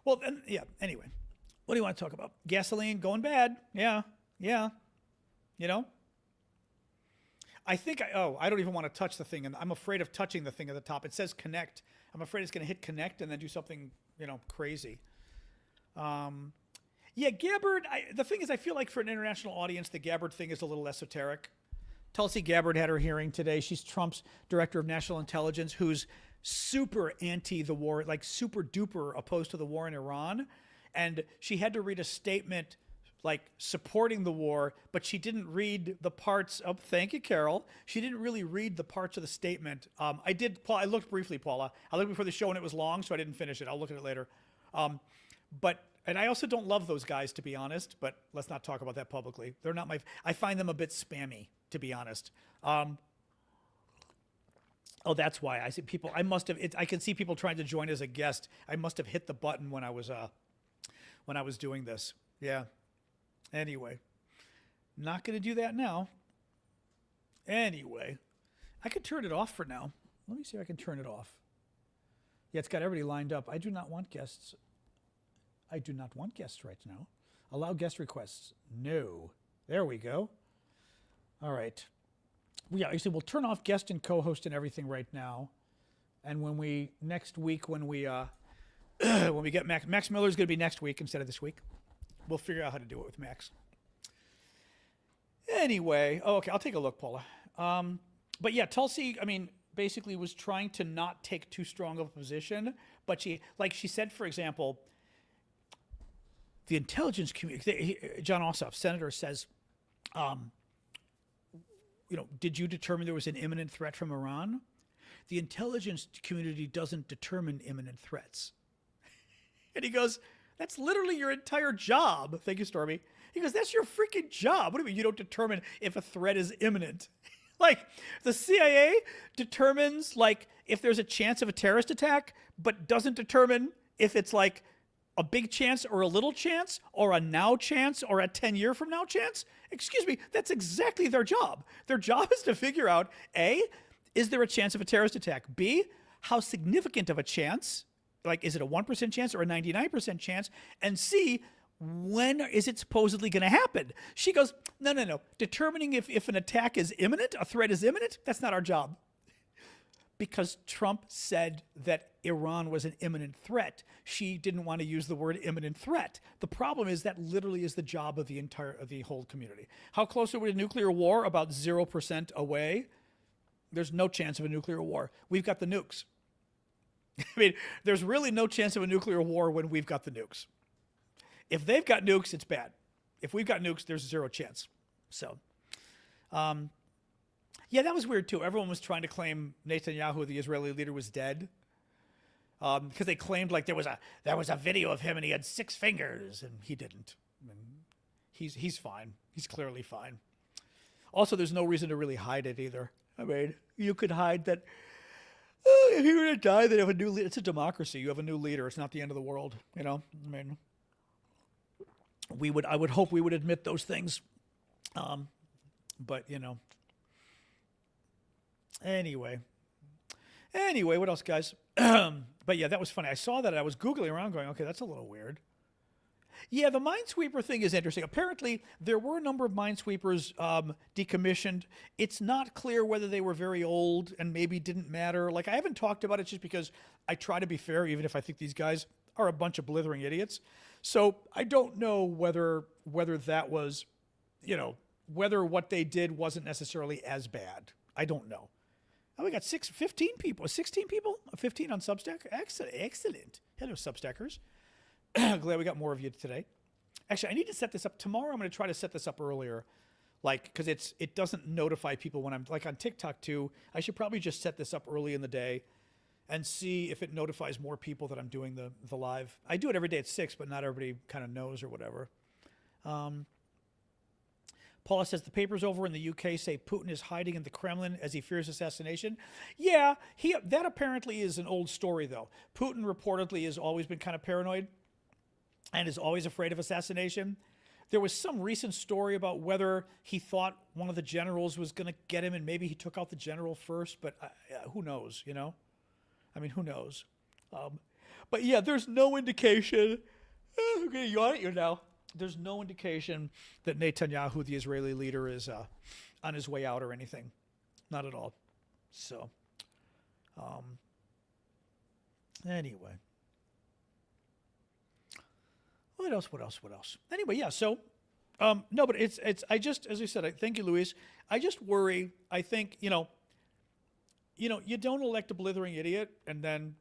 Well, yeah, anyway. What do you want to talk about? Gasoline going bad. Yeah. You know? I think I don't even want to touch the thing, and I'm afraid of touching the thing at the top. It says connect. I'm afraid it's going to hit connect and then do something, crazy. Yeah, Gabbard, the thing is, I feel like for an international audience, the Gabbard thing is a little esoteric. Tulsi Gabbard had her hearing today. She's Trump's director of national intelligence, who's super anti the war, like super duper opposed to the war in Iran. And she had to read a statement like supporting the war, but she didn't read the parts of, thank you, Carol. She didn't really read the parts of the statement. I did, Paul, I looked briefly, Paula. I looked before the show and it was long, so I didn't finish it. I'll look at it later. And I also don't love those guys, to be honest, but let's not talk about that publicly. They're not I find them a bit spammy, to be honest. Oh, that's why. I see people, I can see people trying to join as a guest. I must have hit the button when I was doing this. Yeah. Anyway, not going to do that now. Anyway, I could turn it off for now. Let me see if I can turn it off. Yeah, it's got everybody lined up. I do not want guests. I do not want guests right now. Allow guest requests. No. There we go. All right. I said we'll turn off guest and co-host and everything right now. And when we, next week, when we get Max Miller's going to be next week instead of this week. We'll figure out how to do it with Max. Anyway, okay, I'll take a look, Paula. But yeah, Tulsi, I mean, basically was trying to not take too strong of a position, but she said, for example, the intelligence community, John Ossoff, senator, says, did you determine there was an imminent threat from Iran? The intelligence community doesn't determine imminent threats. And he goes, that's literally your entire job. Thank you, Stormy. He goes, that's your freaking job. What do you mean you don't determine if a threat is imminent? Like, the CIA determines, like, if there's a chance of a terrorist attack, but doesn't determine if it's, like, a big chance or a little chance or a now chance or a 10-year from now chance? Excuse me, that's exactly their job. Their job is to figure out, A, is there a chance of a terrorist attack? B, how significant of a chance? Like, is it a 1% chance or a 99% chance? And C, when is it supposedly going to happen? She goes, no. Determining if an attack is imminent, a threat is imminent, that's not our job. Because Trump said that Iran was an imminent threat. She didn't want to use the word imminent threat. The problem is that literally is the job of the whole community. How close are we to nuclear war? About 0% away. There's no chance of a nuclear war. We've got the nukes. I mean, there's really no chance of a nuclear war when we've got the nukes. If they've got nukes, it's bad. If we've got nukes, there's zero chance. So, yeah, that was weird too. Everyone was trying to claim Netanyahu, the Israeli leader, was dead because they claimed like there was a video of him and he had 6 fingers, and he didn't. I mean, he's fine. He's clearly fine. Also, there's no reason to really hide it either. I mean, you could hide that. If you were to die, they have a new leader. It's a democracy. You have a new leader. It's not the end of the world. You know, I mean, I would hope we would admit those things. But you know, anyway, what else, guys? But yeah, that was funny. I saw that and I was Googling around going, okay, that's a little weird. Yeah, the minesweeper thing is interesting. Apparently, there were a number of minesweepers decommissioned. It's not clear whether they were very old and maybe didn't matter. Like, I haven't talked about it just because I try to be fair, even if I think these guys are a bunch of blithering idiots. So I don't know whether that was, you know, whether what they did wasn't necessarily as bad. I don't know. Oh, we got 15 people, 16 people, 15 on Substack. Excellent. Hello, Substackers. Glad we got more of you today. Actually, I need to set this up tomorrow. I'm going to try to set this up earlier, like, because it doesn't notify people when I'm like on TikTok too. I should probably just set this up early in the day and see if it notifies more people that I'm doing the live. I do it every day at 6, but not everybody kind of knows or whatever. Paula says the papers over in the UK say Putin is hiding in the Kremlin as he fears assassination. Yeah, that apparently is an old story though. Putin reportedly has always been kind of paranoid and is always afraid of assassination. There was some recent story about whether he thought one of the generals was going to get him and maybe he took out the general first, but who knows, you know? I mean, who knows? But yeah, there's no indication. I'm going to yawn at you now. There's no indication that Netanyahu, the Israeli leader, is on his way out or anything. Not at all. So, anyway. What else? Anyway, yeah, so, no, but it's, I just, as I said, thank you, Luis. I just worry, I think, you don't elect a blithering idiot and then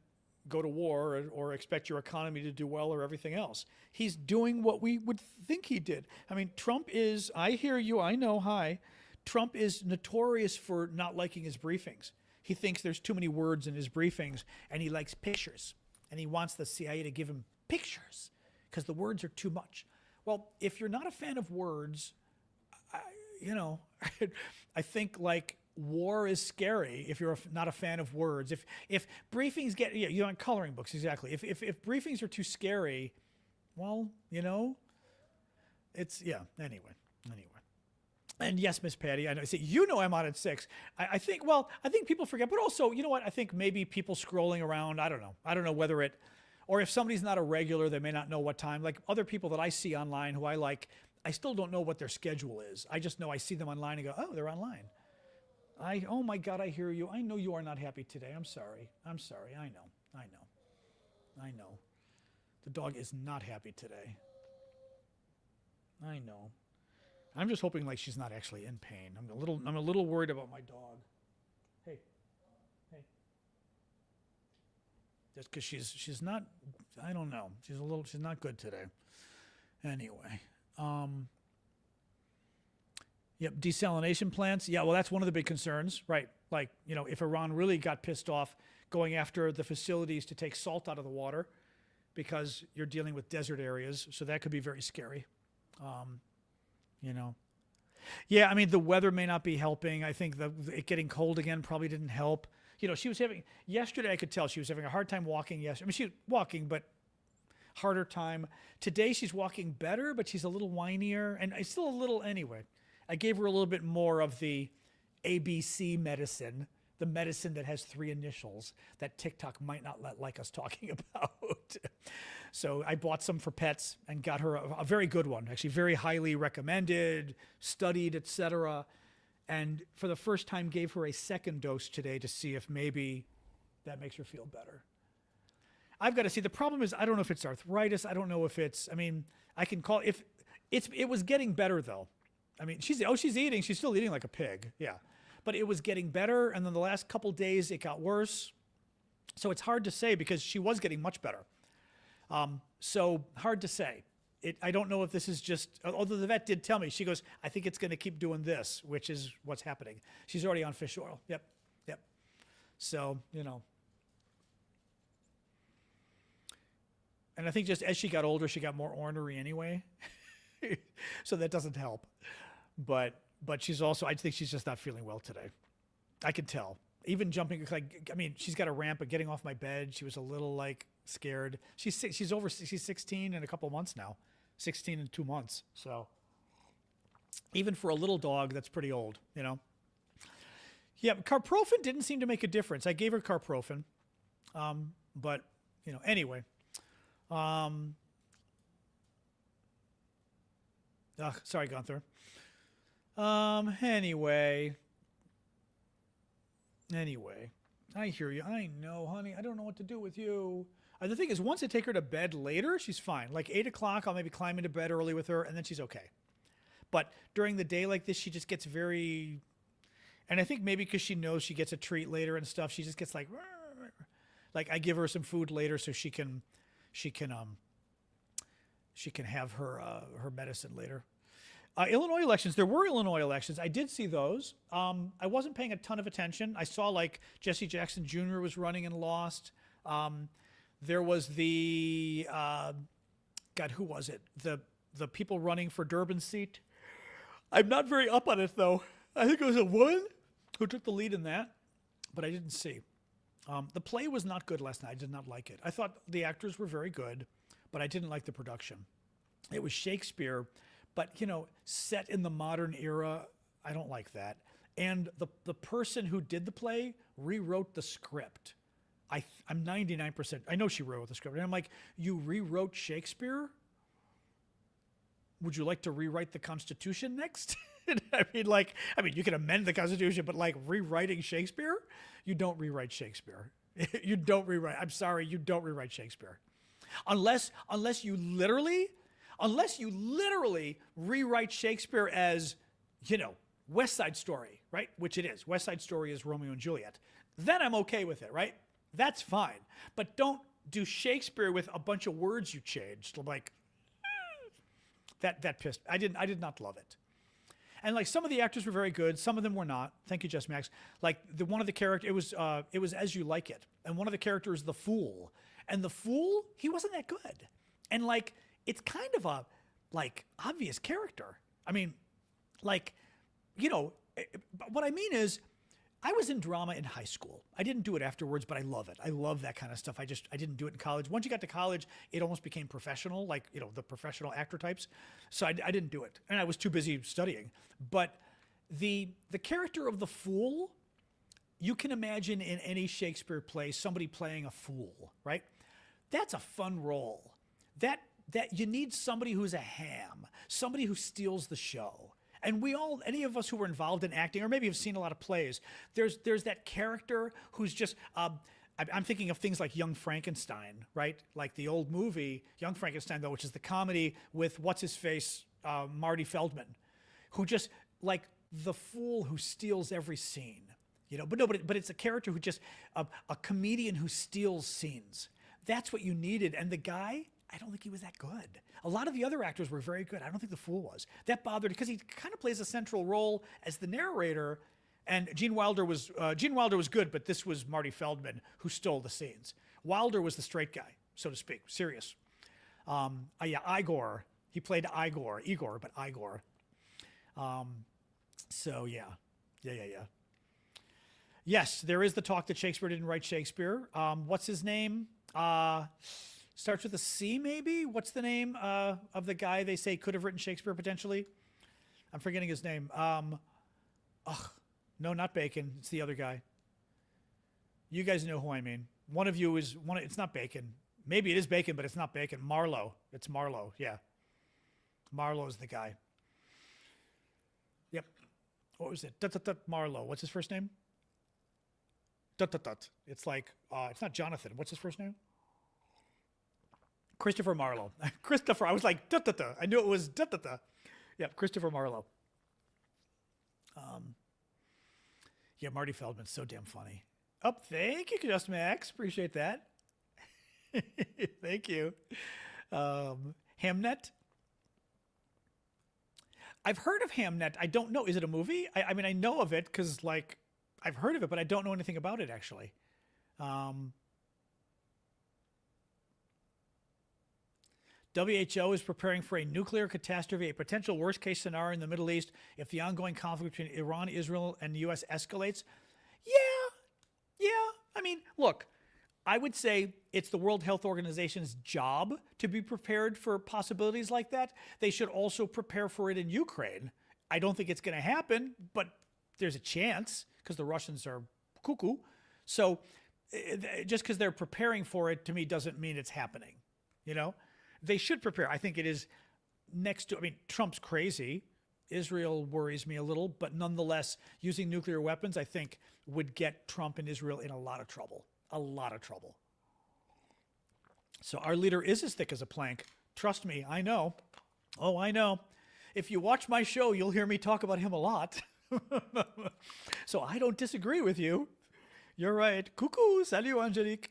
go to war or expect your economy to do well or everything else. He's doing what we would think he did. I mean, Trump is, I hear you, I know, hi. Trump is notorious for not liking his briefings. He thinks there's too many words in his briefings and he likes pictures and he wants the CIA to give him pictures because the words are too much. Well, if you're not a fan of words, I think like war is scary if you're not a fan of words. If briefings get, you're on coloring books, exactly. If briefings are too scary, well, it's, yeah, anyway. And yes, Miss Patty, I know, see, I'm on at 6. I think people forget, but also, you know what? I think maybe people scrolling around, I don't know whether or if somebody's not a regular, they may not know what time. Like other people that I see online who I like, I still don't know what their schedule is. I just know I see them online and go, oh, they're online. Oh my God, I hear you. I know you are not happy today. I'm sorry. I'm sorry. I know. The dog is not happy today. I know. I'm just hoping like she's not actually in pain. I'm a little worried about my dog. Hey. Just because she's not, I don't know. She's not good today. Anyway. Yep, desalination plants. Yeah, well, that's one of the big concerns, right? Like, if Iran really got pissed off going after the facilities to take salt out of the water because you're dealing with desert areas, so that could be very scary. Yeah, I mean, the weather may not be helping. I think it getting cold again probably didn't help. She was yesterday I could tell she was having a hard time walking yesterday. I mean, she was walking, but harder time. Today she's walking better, but she's a little whinier, and it's still a little anyway. I gave her a little bit more of the ABC medicine, the medicine that has 3 initials that TikTok might not like us talking about. So I bought some for pets and got her a very good one, actually very highly recommended, studied, etc. And for the first time gave her a second dose today to see if maybe that makes her feel better. I've got to see. The problem is I don't know if it's arthritis. I don't know if it's, I can call it was getting better though. I mean, she's eating. She's still eating like a pig. Yeah. But it was getting better. And then the last couple days, it got worse. So it's hard to say because she was getting much better. So hard to say. I don't know if this is just, although the vet did tell me, she goes, I think it's going to keep doing this, which is what's happening. She's already on fish oil. Yep. So, And I think just as she got older, she got more ornery anyway. So that doesn't help. But she's also, I think she's just not feeling well today. I can tell. Even jumping, she's got a ramp, but getting off my bed, she was a little scared. She's 16 in a couple months now. 16 in 2 months. So even for a little dog, that's pretty old, Yeah, carprofen didn't seem to make a difference. I gave her carprofen. But, anyway. Sorry, Gunther. Anyway, I hear you. I know, honey. I don't know what to do with you. The thing is, once I take her to bed later, she's fine. Like 8 o'clock, I'll maybe climb into bed early with her, and then she's okay. But during the day like this, she just gets very, and I think maybe because she knows she gets a treat later and stuff, she just gets like I give her some food later so she can have her medicine later. Illinois elections. There were Illinois elections. I did see those. I wasn't paying a ton of attention. I saw Jesse Jackson Jr. was running and lost. There was the who was it? The people running for Durbin's seat. I'm not very up on it though. I think it was a woman who took the lead in that, but I didn't see. The play was not good last night. I did not like it. I thought the actors were very good, but I didn't like the production. It was Shakespeare, but set in the modern era. I don't like that. And the person who did the play rewrote the script. I'm 99%. I know she wrote the script. And I'm like, you rewrote Shakespeare? Would you like to rewrite the Constitution next? You can amend the Constitution, but rewriting Shakespeare? You don't rewrite Shakespeare. You don't rewrite. I'm sorry, you don't rewrite Shakespeare. Unless you literally rewrite Shakespeare as, West Side Story, right? Which it is. West Side Story is Romeo and Juliet. Then I'm okay with it, right? That's fine. But don't do Shakespeare with a bunch of words you changed. That pissed. I did not love it. And some of the actors were very good, some of them were not. Thank you, Jess Max. One of the characters, it was As You Like It, and one of the characters, the Fool, and the Fool, he wasn't that good, and it's kind of a obvious character. What I mean is, I was in drama in high school. I didn't do it afterwards, but I love it. I love that kind of stuff. I didn't do it in college. Once you got to college, it almost became professional, the professional actor types. So I didn't do it. And I was too busy studying. But the character of the Fool, you can imagine in any Shakespeare play, somebody playing a fool, right? That's a fun role. That you need somebody who's a ham, somebody who steals the show. And we all, any of us who were involved in acting, or maybe have seen a lot of plays, there's that character who's just, I'm thinking of things like Young Frankenstein, right? Like the old movie, Young Frankenstein, though, which is the comedy with what's-his-face, Marty Feldman, who just, like, the fool who steals every scene. You know, but it's a character who just, a comedian who steals scenes. That's what you needed. And the guy, I don't think he was that good. A lot of the other actors were very good. I don't think the fool was. That bothered, because he kind of plays a central role as the narrator. And Gene Wilder was good, but this was Marty Feldman who stole the scenes. Wilder was the straight guy, so to speak, serious. Igor, he played Igor, but Igor. So yeah. Yes, there is the talk that Shakespeare didn't write Shakespeare. What's his name? Starts with a C, maybe? What's the name of the guy they say could have written Shakespeare potentially? I'm forgetting his name. No, not Bacon. It's the other guy. You guys know who I mean. One of you is one. It's not Bacon. Maybe it is Bacon, but it's not Bacon. Marlowe. It's Marlowe. Yeah. Marlowe's the guy. Yep. What was it? Marlowe. What's his first name? It's like, it's not Jonathan. What's his first name? Christopher Marlowe. Christopher. I was like, I knew it was Yep, Christopher Marlowe. Yeah, Marty Feldman's so damn funny. Oh, thank you, Just Max. Appreciate that. Thank you. Hamnet. I've heard of Hamnet. I don't know. Is it a movie? I mean, I know of it because, like, I've heard of it, but I don't know anything about it, actually. WHO is preparing for a nuclear catastrophe, a potential worst-case scenario in the Middle East if the ongoing conflict between Iran, Israel, and the U.S. escalates. Yeah. I mean, look, I would say it's the World Health Organization's job to be prepared for possibilities like that. They should also prepare for it in Ukraine. I don't think it's going to happen, but there's a chance because the Russians are cuckoo. So just because they're preparing for it, to me, doesn't mean it's happening, you know? They should prepare. I think it is next to, I mean, Trump's crazy. Israel worries me a little, but nonetheless, using nuclear weapons, I think, would get Trump and Israel in a lot of trouble. A lot of trouble. So our leader is as thick as a plank. Trust me, I know. Oh, I know. If you watch my show, you'll hear me talk about him a lot. So I don't disagree with you. You're right. Coucou. Salut, Angelique.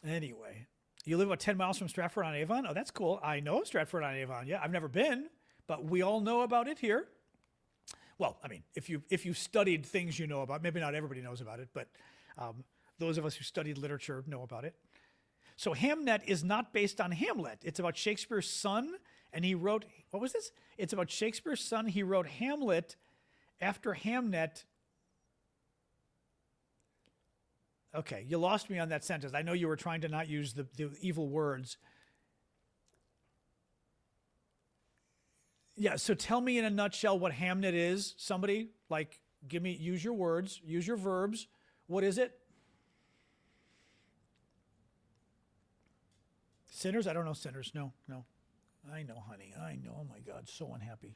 Anyway. You live about 10 miles from Stratford-on-Avon? Oh, that's cool. I know Stratford-on-Avon. Yeah, I've never been, but we all know about it here. Well, I mean, if you studied things you know about, maybe not everybody knows about it, but those of us who studied literature know about it. So Hamnet is not based on Hamlet. It's about Shakespeare's son, and he wrote, what was this? It's about Shakespeare's son. He wrote Hamlet after Hamnet. Okay, you lost me on that sentence. I know you were trying to not use the evil words. Yeah, so tell me in a nutshell what Hamnet is. Somebody, like, use your words, use your verbs. What is it? Sinners? I don't know sinners. No. I know, honey. I know. Oh, my God. So unhappy.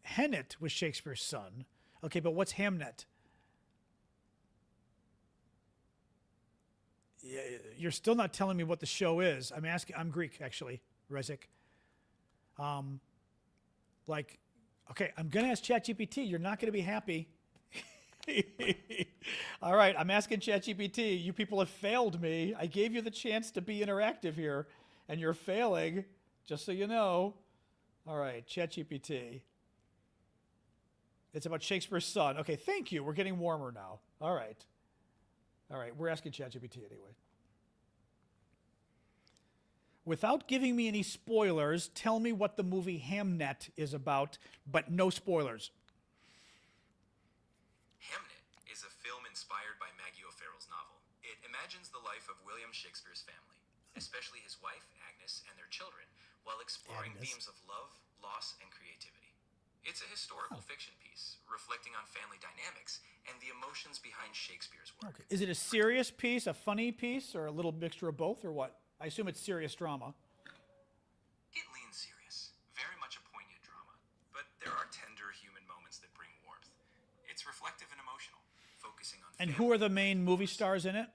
Hamnet was Shakespeare's son. Okay, but what's Hamnet? You're still not telling me what the show is. I'm asking. I'm Greek, actually, Rezik. Okay, I'm gonna ask ChatGPT. You're not gonna be happy. All right, I'm asking ChatGPT. You people have failed me. I gave you the chance to be interactive here, and you're failing. Just so you know. All right, ChatGPT. It's about Shakespeare's son. Okay, thank you. We're getting warmer now. All right, we're asking ChatGPT anyway. Without giving me any spoilers, tell me what the movie Hamnet is about, but no spoilers. Hamnet is a film inspired by Maggie O'Farrell's novel. It imagines the life of William Shakespeare's family, especially his wife, Agnes, and their children, while exploring themes of love, loss, and creativity. It's a historical fiction piece, reflecting on family dynamics and the emotions behind Shakespeare's work. Okay. Is it a serious piece, a funny piece, or a little mixture of both, or what? I assume it's serious drama. It leans serious, very much a poignant drama, but there are tender human moments that bring warmth. It's reflective and emotional, focusing on And family. who are the main movie stars in it?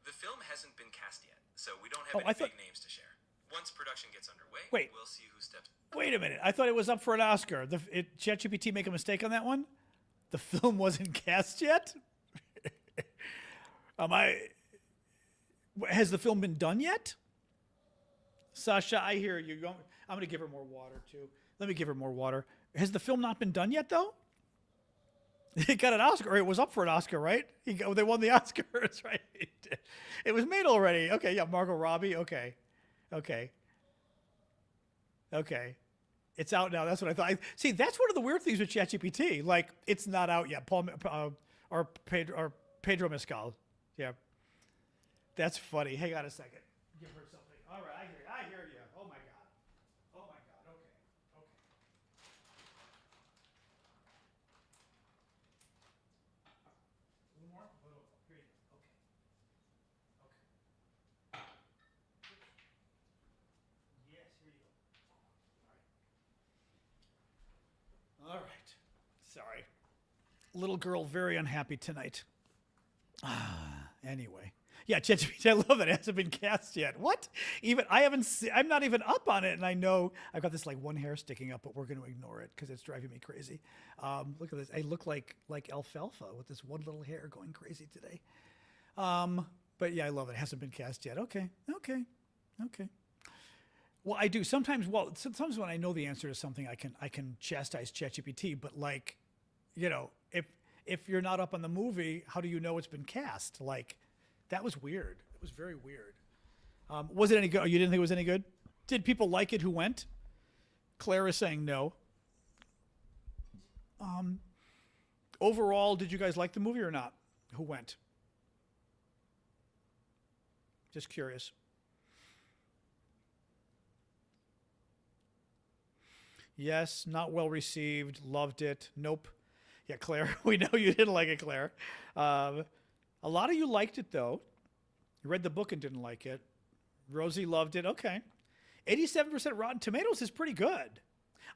The film hasn't been cast yet, so we don't have I any thought- big names to share. Once production gets underway, Wait. we'll see who steps. Wait a minute. I thought it was up for an Oscar. ChatGPT make a mistake on that one? The film wasn't cast yet? Has the film been done yet? Sasha, I hear you. I'm going to give her more water, too. Let me give her more water. Has the film not been done yet, though? It got an Oscar. It was up for an Oscar, right? They won the Oscars, right? It was made already. Okay, yeah, Margot Robbie. Okay. It's out now. That's what I thought. See, that's one of the weird things with ChatGPT. Like, it's not out yet. Or Pedro Pascal. Yeah. That's funny. Hang on a second. Give her something. All right, I hear you. Oh my God. Okay. A little more? Here you go. Okay. Yes, here you go. All right. Sorry. Little girl very unhappy tonight. Anyway. Yeah, ChatGPT, I love it. It hasn't been cast yet. What? I'm not even up on it, and I know I've got this like one hair sticking up, but we're going to ignore it because it's driving me crazy. Look at this. I look like alfalfa with this one little hair going crazy today. But yeah, I love it. It hasn't been cast yet. Okay. Well, I do sometimes. Well, sometimes when I know the answer to something, I can chastise ChatGPT. But like, if you're not up on the movie, how do you know it's been cast? Like, that was weird. It was very weird. Was it any good? Oh, you didn't think it was any good? Did people like it who went? Claire is saying no. Overall, did you guys like the movie or not? Who went? Just curious. Yes, not well received. Loved it. Nope. Yeah, Claire, we know you didn't like it, Claire. A lot of you liked it, though. You read the book and didn't like it. Rosie loved it. Okay. 87% Rotten Tomatoes is pretty good.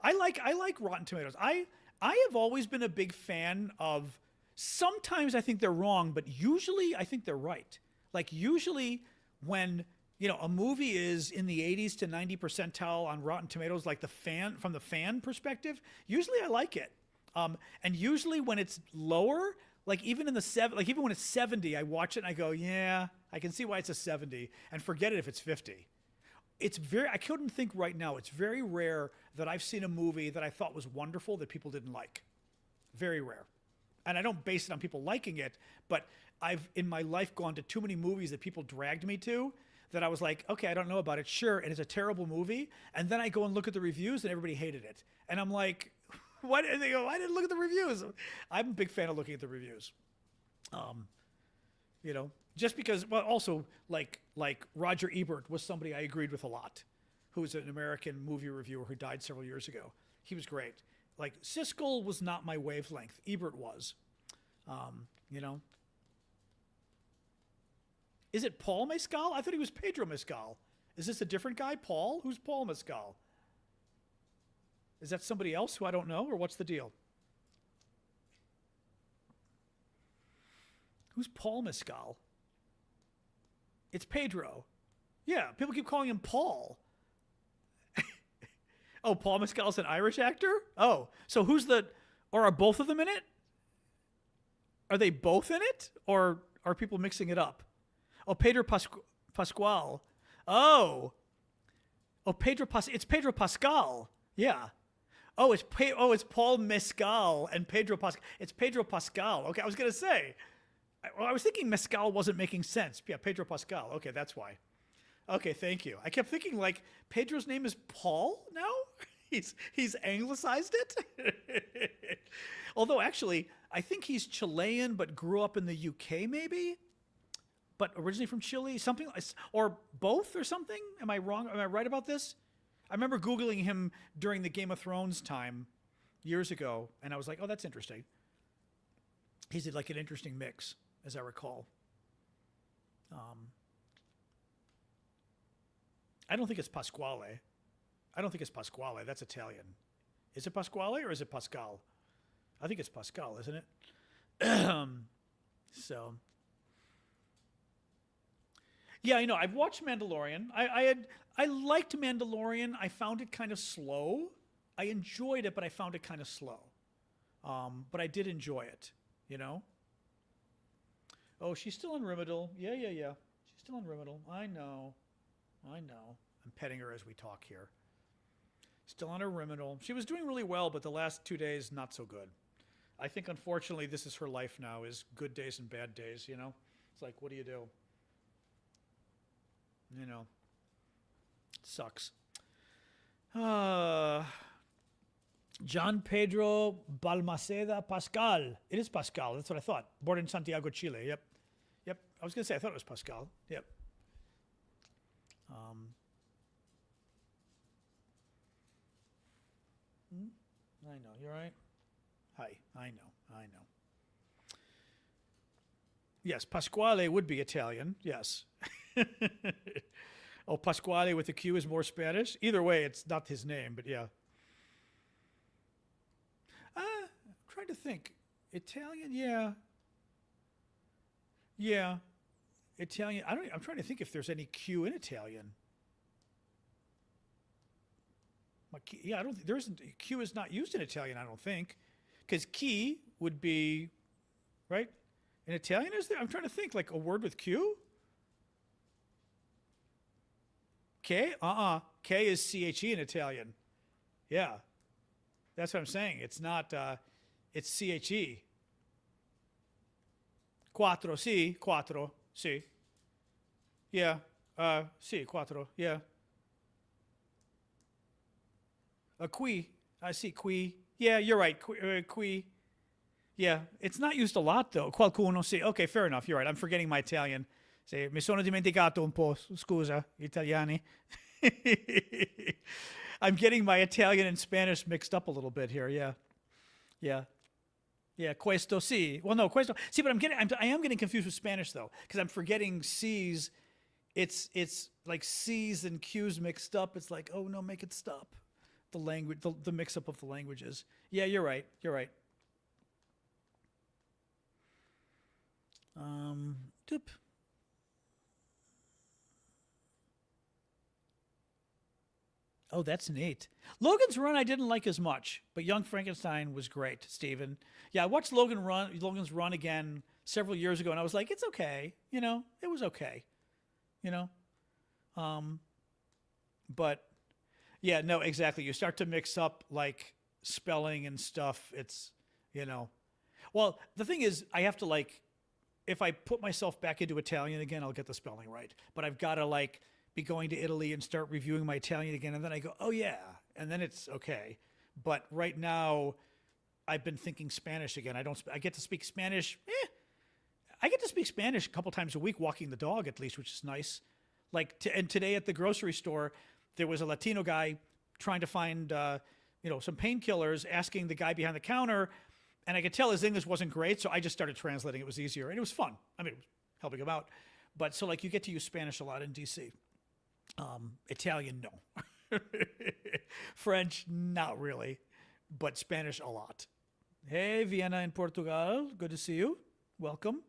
I like Rotten Tomatoes. I have always been a big fan of, sometimes I think they're wrong, but usually I think they're right. Like usually when, a movie is in the 80s to 90 percentile on Rotten Tomatoes, like from the fan perspective, usually I like it. And usually when it's lower, like even in the even when it's 70, I watch it and I go, yeah, I can see why it's a 70, and forget it if it's 50. I couldn't think right now. It's very rare that I've seen a movie that I thought was wonderful that people didn't like. Very rare. And I don't base it on people liking it, but I've in my life gone to too many movies that people dragged me to that I was like, okay, I don't know about it. Sure, and it's a terrible movie. And then I go and look at the reviews and everybody hated it. And I'm like, why didn't they go? I didn't look at the reviews. I'm a big fan of looking at the reviews. Just because, well, also like Roger Ebert was somebody I agreed with a lot, who was an American movie reviewer who died several years ago. He was great. Like Siskel was not my wavelength. Ebert was, Is it Paul Mescal? I thought he was Pedro Mescal. Is this a different guy, Paul? Who's Paul Mescal? Is that somebody else who I don't know, or what's the deal? Who's Paul Mescal? It's Pedro. Yeah, people keep calling him Paul. Oh, Paul Mescal's an Irish actor? Oh, so or are both of them in it? Are they both in it? Or are people mixing it up? Oh, Pedro Pascal. Oh, it's Pedro Pascal. Yeah. Oh, it's Paul Mescal and Pedro Pascal. It's Pedro Pascal. Okay, I was going to say. I was thinking Mescal wasn't making sense. Yeah, Pedro Pascal. Okay, that's why. Okay, thank you. I kept thinking like Pedro's name is Paul now? He's anglicized it? Although actually, I think he's Chilean but grew up in the UK maybe? But originally from Chile, something, or both or something? Am I wrong? Am I right about this? I remember Googling him during the Game of Thrones time years ago, and I was like, oh, that's interesting. He's like an interesting mix, as I recall. I don't think it's Pasquale. I don't think it's Pasquale. That's Italian. Is it Pasquale or is it Pascal? I think it's Pascal, isn't it? So, yeah, I've watched Mandalorian. I liked Mandalorian. I found it kind of slow. I enjoyed it, but I found it kind of slow. But I did enjoy it. Oh, she's still in Rimmidal. Yeah. She's still in Rimmidal. I know. I'm petting her as we talk here. Still on her Rimmidal. She was doing really well, but the last 2 days, not so good. I think, unfortunately, this is her life now, is good days and bad days, It's like, what do you do? It sucks. John Pedro Balmaceda Pascal. It is Pascal. That's what I thought. Born in Santiago, Chile. Yep. I was going to say, I thought it was Pascal. Yep. I know. You're right. Hi. I know. Yes, Pasquale would be Italian. Yes. Oh, Pasquale with a Q is more Spanish. Either way, it's not his name, but yeah. I'm trying to think. Italian, yeah. Yeah. Italian. I'm trying to think if there's any Q in Italian. Yeah, there isn't. Q is not used in Italian, I don't think. Because key would be, right? In Italian, is there? I'm trying to think, like a word with Q? K? K is CHE in Italian. Yeah. That's what I'm saying. It's not, it's CHE. Quattro, sì, quattro, sì. Yeah, sì, quattro, yeah. Qui, I see, qui. Yeah, you're right, qui. Yeah, it's not used a lot, though. Qualcuno, sì. Okay, fair enough, you're right. I'm forgetting my Italian. Sì, mi sono dimenticato un po', scusa, italiani. I'm getting my Italian and Spanish mixed up a little bit here, yeah. Yeah, questo sì. Well, no, questo. See, but I am getting confused with Spanish though, because I'm forgetting C's. It's like C's and Q's mixed up. It's like, oh no, make it stop. The language, the mix up of the languages. Yeah, you're right. Doop. Oh, that's neat. Logan's Run I didn't like as much, but Young Frankenstein was great, Steven. Yeah, I watched Logan's Run again several years ago, and I was like, it's okay. It was okay. But yeah, no, exactly. You start to mix up like spelling and stuff. It's, well, the thing is, I have to if I put myself back into Italian again, I'll get the spelling right. But I've got to be going to Italy and start reviewing my Italian again, and then I go, oh yeah, and then it's okay. But right now, I've been thinking Spanish again. I get to speak Spanish. I get to speak Spanish a couple times a week, walking the dog at least, which is nice. And today at the grocery store, there was a Latino guy trying to find, some painkillers, asking the guy behind the counter, and I could tell his English wasn't great, so I just started translating. It was easier, and it was fun. I mean, it was helping him out. But so you get to use Spanish a lot in DC. Italian, no. French, not really, but Spanish a lot. Hey, Vienna in Portugal, good to see you. Welcome.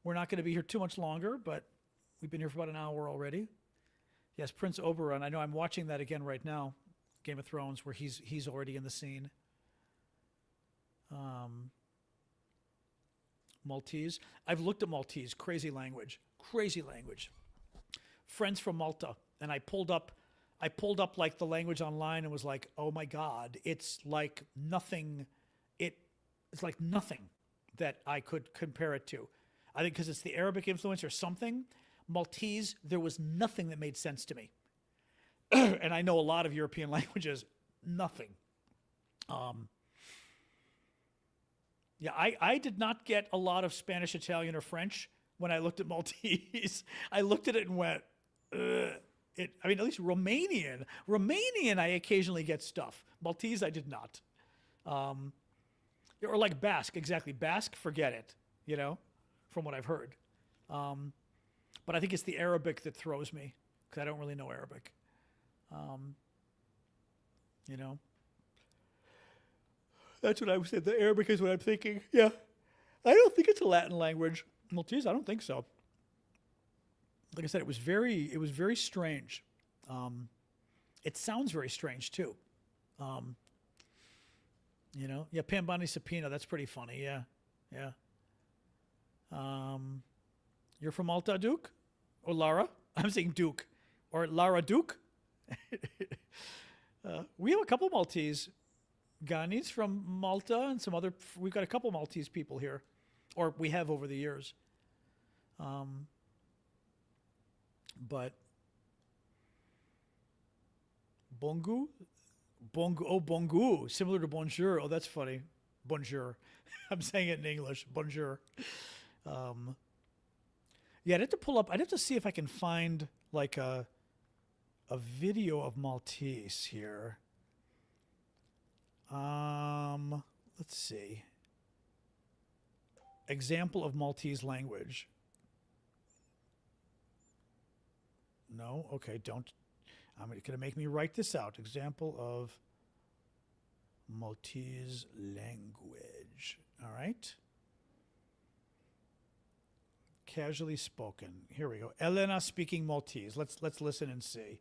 We're not going to be here too much longer, but we've been here for about an hour already. Yes, Prince Oberon. I know I'm watching that again right now, Game of Thrones, where he's already in the scene. Maltese. I've looked at Maltese. Crazy language. Friends from Malta, and I pulled up like the language online and was like, oh my God, it's like nothing. It's like nothing that I could compare it to. I think because it's the Arabic influence or something. Maltese, there was nothing that made sense to me. And I know a lot of European languages, nothing. Yeah, I did not get a lot of Spanish, Italian, or French when I looked at Maltese. I looked at it and went, ugh. I mean, at least Romanian. Romanian, I occasionally get stuff. Maltese, I did not. Or like Basque, exactly. Basque, forget it, you know, from what I've heard. But I think it's the Arabic that throws me because I don't really know Arabic. You know, that's what I would say. The Arabic is what I'm thinking. Yeah. I don't think it's a Latin language. Maltese, I don't think so. Like I said, it was very strange. It sounds very strange too. You know, yeah, Pambani Sapina, that's pretty funny. Yeah, yeah. You're from Malta, Duke? Or Lara? I'm saying Duke. Or Lara Duke? We have a couple Maltese. Ghanis from Malta and some other, we've got a couple Maltese people here. Or we have over the years. But Bongu? Bongu, similar to bonjour. Oh, that's funny. Bonjour. I'm saying it in English. Bonjour. Yeah, I'd have to pull up, I'd have to see if I can find like a video of Maltese here. Let's see. Example of Maltese language. No? Okay, don't. I'm going to make me write this out. Example of Maltese language. All right. Casually spoken. Here we go. Elena speaking Maltese. Let's listen and see.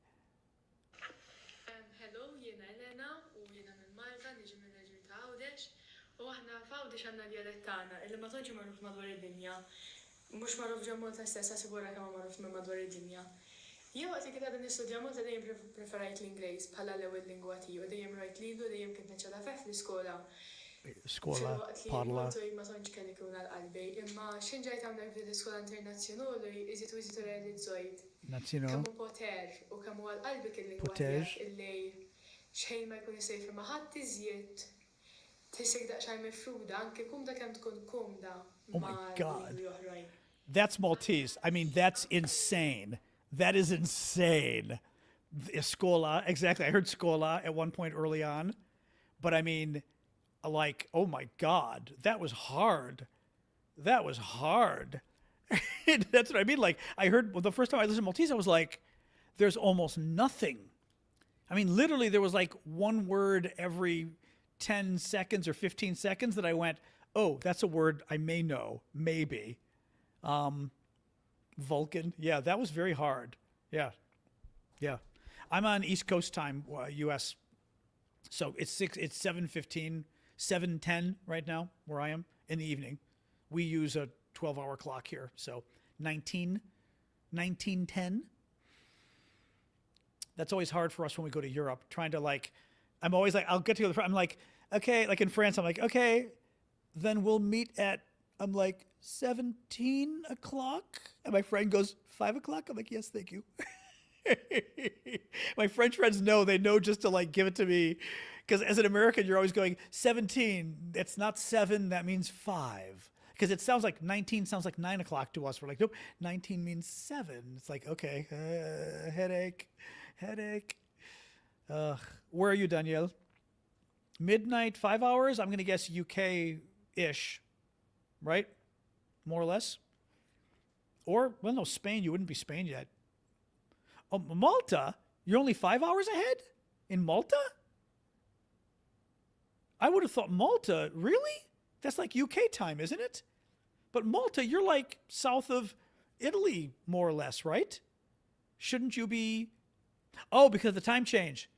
Hello, jiena Elena u jiena minn Malta, niġi minn reġjun ta' Għawdex. U aħna f'Għawdex għandna dialett tagħna illi ma tantx magħruf madwar id-dinja. Mhux magħruf ġew Malta stess sigura kemm magħruf minn madwar id-dinja. Jien waqt li kien qegħda nistudja Malta dejjem preferajt l-Ingliż bħala l-ewwel lingwa tiegħu, dejjem rajt lilu, dejjem kien neċċada feh fl-iskola. Skola, parla. Ma tantx kelli kun għall-qalbi, imma x'in ġejt hawnhekk fil-iskola internazzjonali iżid u iżid realizzajt. Kemm hu poter u kemm huwa għall-qalbi kien-lingwa tiegħek illi xejn ma jkun jista' jifhem ma' ħadd iżjed tissek daqsxejn mifruda anke kumda kemm tkun kumda ma' lingwi oħrajn. That's Maltese. I mean, that's insane. That is insane. Scola, exactly. I heard scola at one point early on, but I mean, like, oh my God, that was hard. That was hard. That's what I mean. Like, I heard the first time I listened to Maltese, I was like, there's almost nothing. I mean, literally, there was like one word every 10 seconds or 15 seconds that I went, oh, that's a word I may know, maybe. Vulcan. Yeah, that was very hard. Yeah. Yeah. I'm on East Coast time, U.S. So it's 7:15, 7:10 right now where I am in the evening. We use a 12-hour clock here. So 19:10. That's always hard for us when we go to Europe, trying to like, I'm always like, I'll get to the, I'm like, okay, like in France, I'm like, okay, then we'll meet at, I'm like, 17 o'clock. And my friend goes, 5 o'clock? I'm like, yes, thank you. My French friends know, they know just to like give it to me. Because as an American, you're always going 17. It's not 7, that means 5. Because it sounds like 19 sounds like 9 o'clock to us. We're like, nope, 19 means 7. It's like, okay, headache. Where are you, Danielle? Midnight, 5 hours? I'm going to guess UK-ish, right? More or less. Or, well, no, Spain. You wouldn't be Spain yet. Oh, Malta? You're only 5 hours ahead? In Malta? I would have thought Malta, really? That's like UK time, isn't it? But Malta, you're like south of Italy, more or less, right? Shouldn't you be... Oh, because of the time change.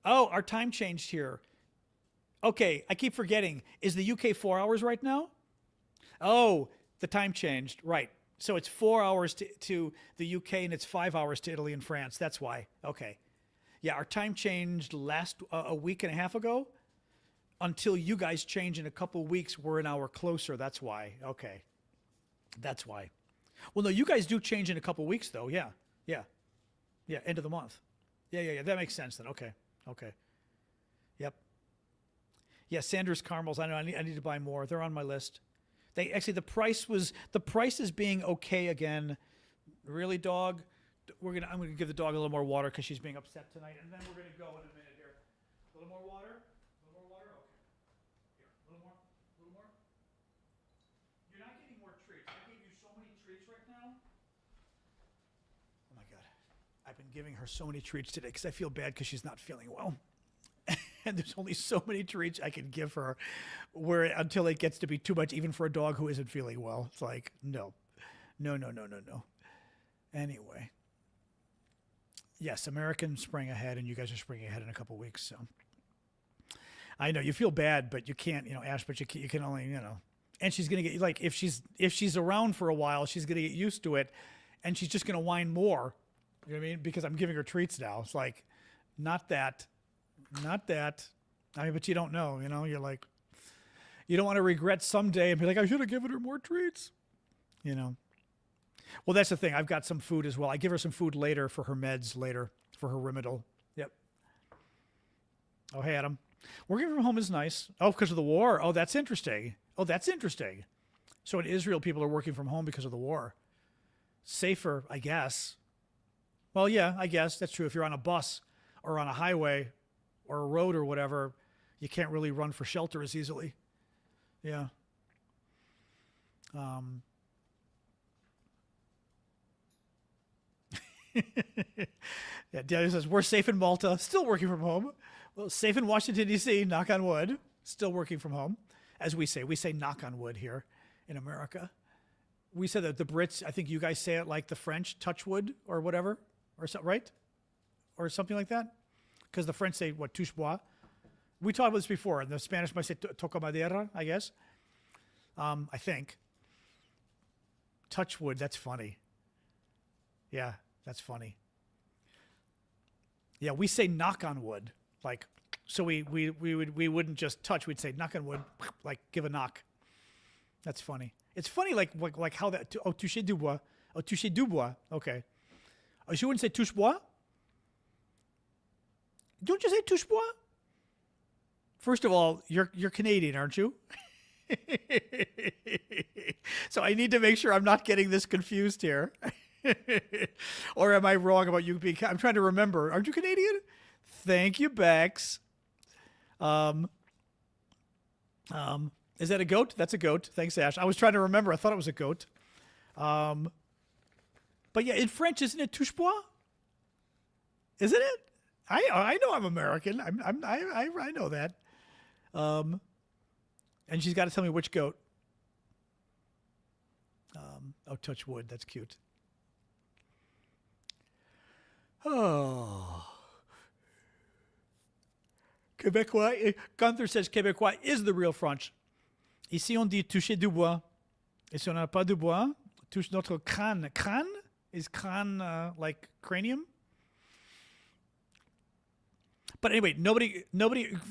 Oh, our time changed here. Okay, I keep forgetting. Is the UK 4 hours right now? Oh, the time changed. Right. So it's 4 hours to the UK and it's 5 hours to Italy and France. That's why. Okay. Yeah, our time changed a week and a half ago. Until you guys change in a couple weeks, we're an hour closer. That's why. Okay. That's why. Well, no, you guys do change in a couple weeks, though. Yeah. End of the month. Yeah. That makes sense then. Okay. Yep. Yeah, Sanders caramels. I know. I need to buy more. They're on my list. They actually the price is being okay again. Really, dog? I'm gonna give the dog a little more water because she's being upset tonight, and then we're gonna go in a minute here. A little more water. A little more water. Okay. Here, a little more. A little more. You're not getting more treats. I gave you so many treats right now. Oh my God, I've been giving her so many treats today because I feel bad because she's not feeling well. And there's only so many treats I can give her until it gets to be too much, even for a dog who isn't feeling well. It's like, no. Anyway. Yes, Americans sprang ahead, and you guys are springing ahead in a couple weeks. So I know you feel bad, but you can't, Ash, but you can only, and she's going to get, like, if she's around for a while, she's going to get used to it, and she's just going to whine more. You know what I mean? Because I'm giving her treats now. It's like, not that. I mean, but you don't know, you're like, you don't want to regret someday and be like, I should have given her more treats, Well, that's the thing. I've got some food as well. I give her some food later for her meds later, for her Rimadyl. Yep. Oh, hey, Adam. Working from home is nice. Oh, because of the war. Oh, that's interesting. So in Israel, people are working from home because of the war. Safer, I guess. Well, yeah, I guess that's true. If you're on a bus or on a highway or a road or whatever, you can't really run for shelter as easily. Yeah. Yeah, Daniel says, we're safe in Malta, still working from home. Well, safe in Washington, D.C., knock on wood, still working from home. As we say knock on wood here in America. We say that the Brits, I think you guys say it like the French, touch wood or whatever, or so, right? Or something like that. Because the French say, what, touche bois? We talked about this before, and the Spanish might say toca madera, I guess. I think. Touch wood, that's funny. Yeah, that's funny. Yeah, we say knock on wood. Like, so we wouldn't just touch, we'd say knock on wood, like give a knock. That's funny. It's funny like how that, toucher du bois. Oh, toucher du bois, okay. Oh, you wouldn't say touche bois? Don't you say touche bois? First of all, you're Canadian, aren't you? So I need to make sure I'm not getting this confused here. Or am I wrong about you being... I'm trying to remember. Aren't you Canadian? Thank you, Bex. Is that a goat? That's a goat. Thanks, Ash. I was trying to remember. I thought it was a goat. But yeah, in French, isn't it touche bois? Isn't it? I know I'm American. I know that. And she's got to tell me which goat. Oh, touch wood. That's cute. Oh. Québécois. Gunther says Québécois is the real French. Ici, on dit toucher du bois. Et si on n'a pas de bois, touche notre crâne. Crâne? Is crâne like cranium? But anyway, nobody,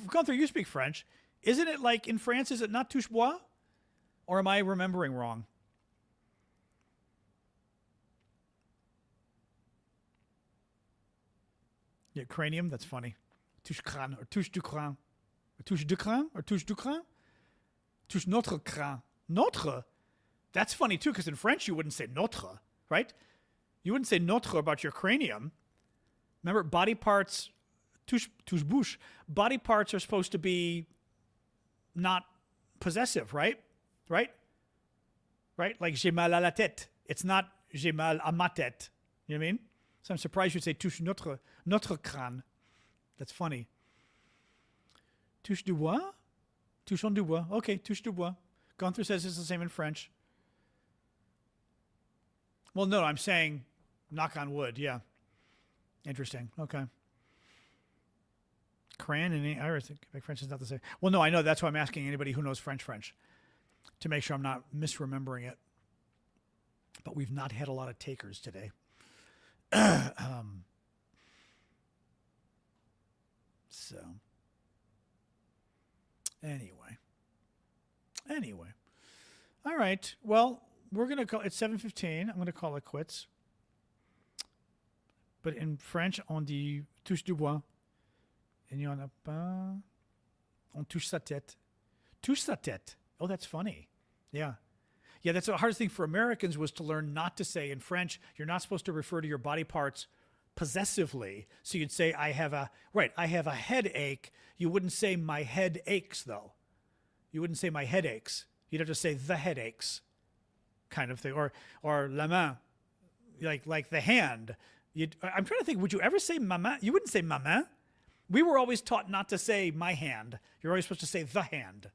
Gunther, you speak French. Isn't it like in France, is it not touche bois? Or am I remembering wrong? Yeah, cranium, that's funny. Touche crâne, or touche du crâne. Touche du crâne, or touche du crâne? Touche notre crâne. Notre? That's funny too, because in French you wouldn't say notre, right? You wouldn't say notre about your cranium. Remember, body parts, touche bouche, body parts are supposed to be not possessive, right? Right? Like, j'ai mal à la tête. It's not, j'ai mal à ma tête. You know what I mean? So I'm surprised you'd say touche notre crâne. That's funny. Touche du bois? Touchons du bois. Okay, touche du bois. Gunther says it's the same in French. Well, no, I'm saying knock on wood. Yeah. Interesting. Okay. Cran and Irish, French is not the same. Well, no, I know. That's why I'm asking anybody who knows French to make sure I'm not misremembering it. But we've not had a lot of takers today. So, anyway. All right. Well, we're going to call it's 7:15. I'm going to call it quits. But in French, on dit touche du bois. Il n'y en a pas. On touche sa tête. Touche sa tête. Oh, that's funny. Yeah. Yeah, that's the hardest thing for Americans was to learn not to say in French, you're not supposed to refer to your body parts possessively. So you'd say, I have a headache. You wouldn't say my head aches, though. You wouldn't say my head aches. You'd have to say the headaches kind of thing. Or la main, like the hand. I'm trying to think, would you ever say maman? You wouldn't say maman. We were always taught not to say my hand. You're always supposed to say the hand,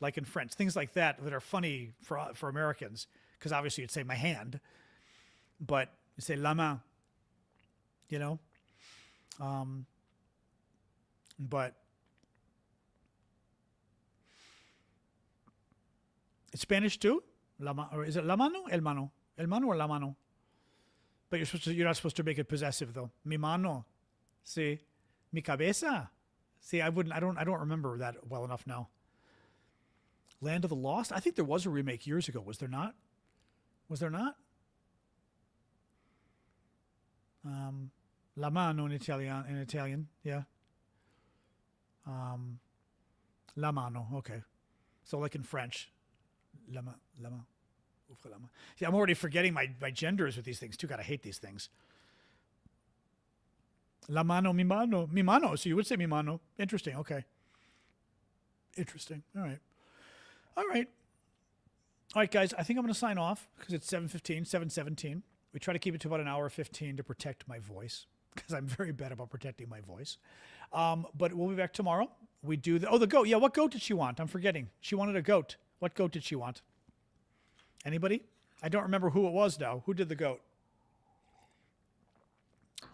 like in French. Things like that are funny for Americans, because obviously you'd say my hand, but you say la main, you know? But it's Spanish too? Or is it la mano? El mano. El mano or la mano? But you're not supposed to make it possessive though. Mi mano. See? Mi cabeza. See, I don't remember that well enough now. Land of the Lost? I think there was a remake years ago. Was there not? Was there not? La mano in Italian, yeah. La mano, okay. So like in French. La main. See, I'm already forgetting my genders with these things too. God, I hate these things. La mano, mi mano. Mi mano. So you would say mi mano. Interesting. Okay. Interesting. All right. All right, guys. I think I'm going to sign off because it's 7:17. We try to keep it to about an hour 15 to protect my voice because I'm very bad about protecting my voice. But we'll be back tomorrow. We do the goat. Yeah, what goat did she want? I'm forgetting. She wanted a goat. What goat did she want? Anybody? I don't remember who it was now. Who did the goat?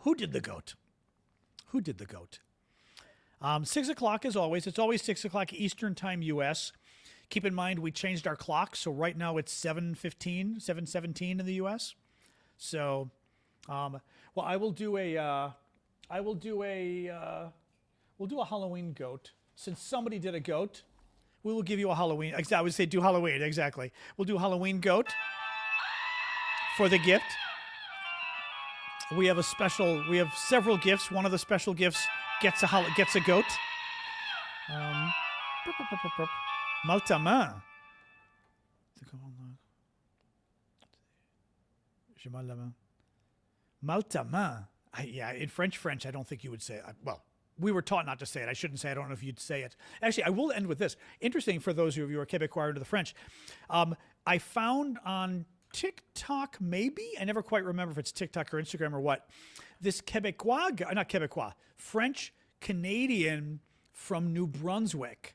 Who did the goat? 6 o'clock as always. It's always 6 o'clock Eastern Time, U.S. Keep in mind we changed our clock, so right now it's 7:17 in the U.S. So, well, we'll do a Halloween goat. Since somebody did a goat, we will give you a Halloween. I would say do Halloween, exactly. We'll do Halloween goat for the gift. We have several gifts. One of the special gifts gets a goat. Malta main. Malta main. Yeah, in French, I don't think you would say it. Well, we were taught not to say it. I shouldn't say it. I don't know if you'd say it. Actually, I will end with this. Interesting for those of you who are Quebecois into the French. I found on TikTok, maybe, I never quite remember if it's TikTok or Instagram or what, this French Canadian from New Brunswick.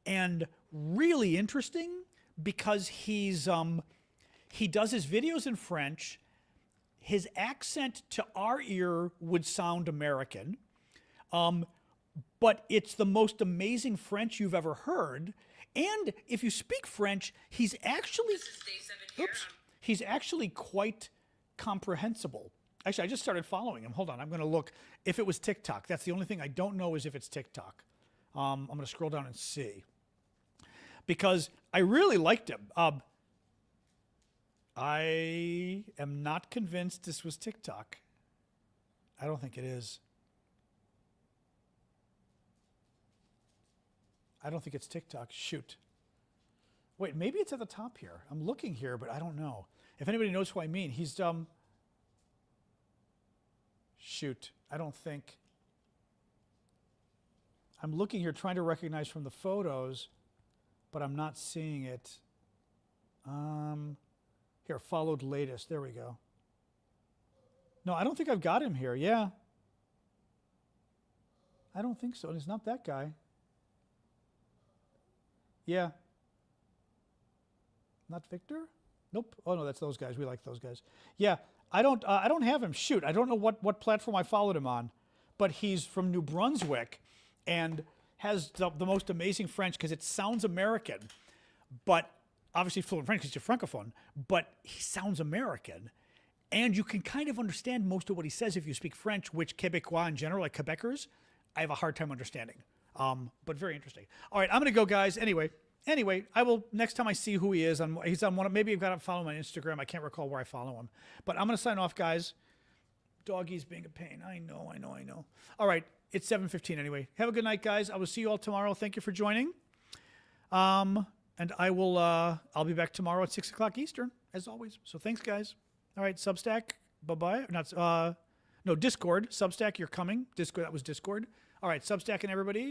And really interesting because he does his videos in French. His accent to our ear would sound American. But it's the most amazing French you've ever heard. And if you speak French, he's actually quite comprehensible. Actually, I just started following him. Hold on, I'm going to look if it was TikTok. That's the only thing I don't know is if it's TikTok. I'm going to scroll down and see. Because I really liked him. I am not convinced this was TikTok. I don't think it is. I don't think it's TikTok. Shoot. Wait, maybe it's at the top here. I'm looking here, but I don't know. If anybody knows who I mean, he's shoot. I don't think. I'm looking here trying to recognize from the photos, but I'm not seeing it. Here, followed latest. There we go. No, I don't think I've got him here. Yeah. I don't think so. And it's not that guy. Yeah. Not Victor? Nope. Oh no, that's those guys. We like those guys. Yeah. I don't have him. Shoot. I don't know what platform I followed him on, but he's from New Brunswick and has the most amazing French because it sounds American, but obviously fluent French because you're Francophone, but he sounds American. And you can kind of understand most of what he says if you speak French, which Quebecois in general, like Quebecers, I have a hard time understanding. But very interesting. All right, I'm going to go, guys. Anyway, I will, next time I see who he is, he's on one of, maybe I've got to follow him on Instagram. I can't recall where I follow him. But I'm going to sign off, guys. Doggy's being a pain. I know. All right, it's 7:15 anyway. Have a good night, guys. I will see you all tomorrow. Thank you for joining. And And I will, I'll be back tomorrow at 6 o'clock Eastern, as always. So thanks, guys. All right, Substack, bye-bye. No, Discord. Substack, you're coming. Discord, that was Discord. All right, Substack and everybody.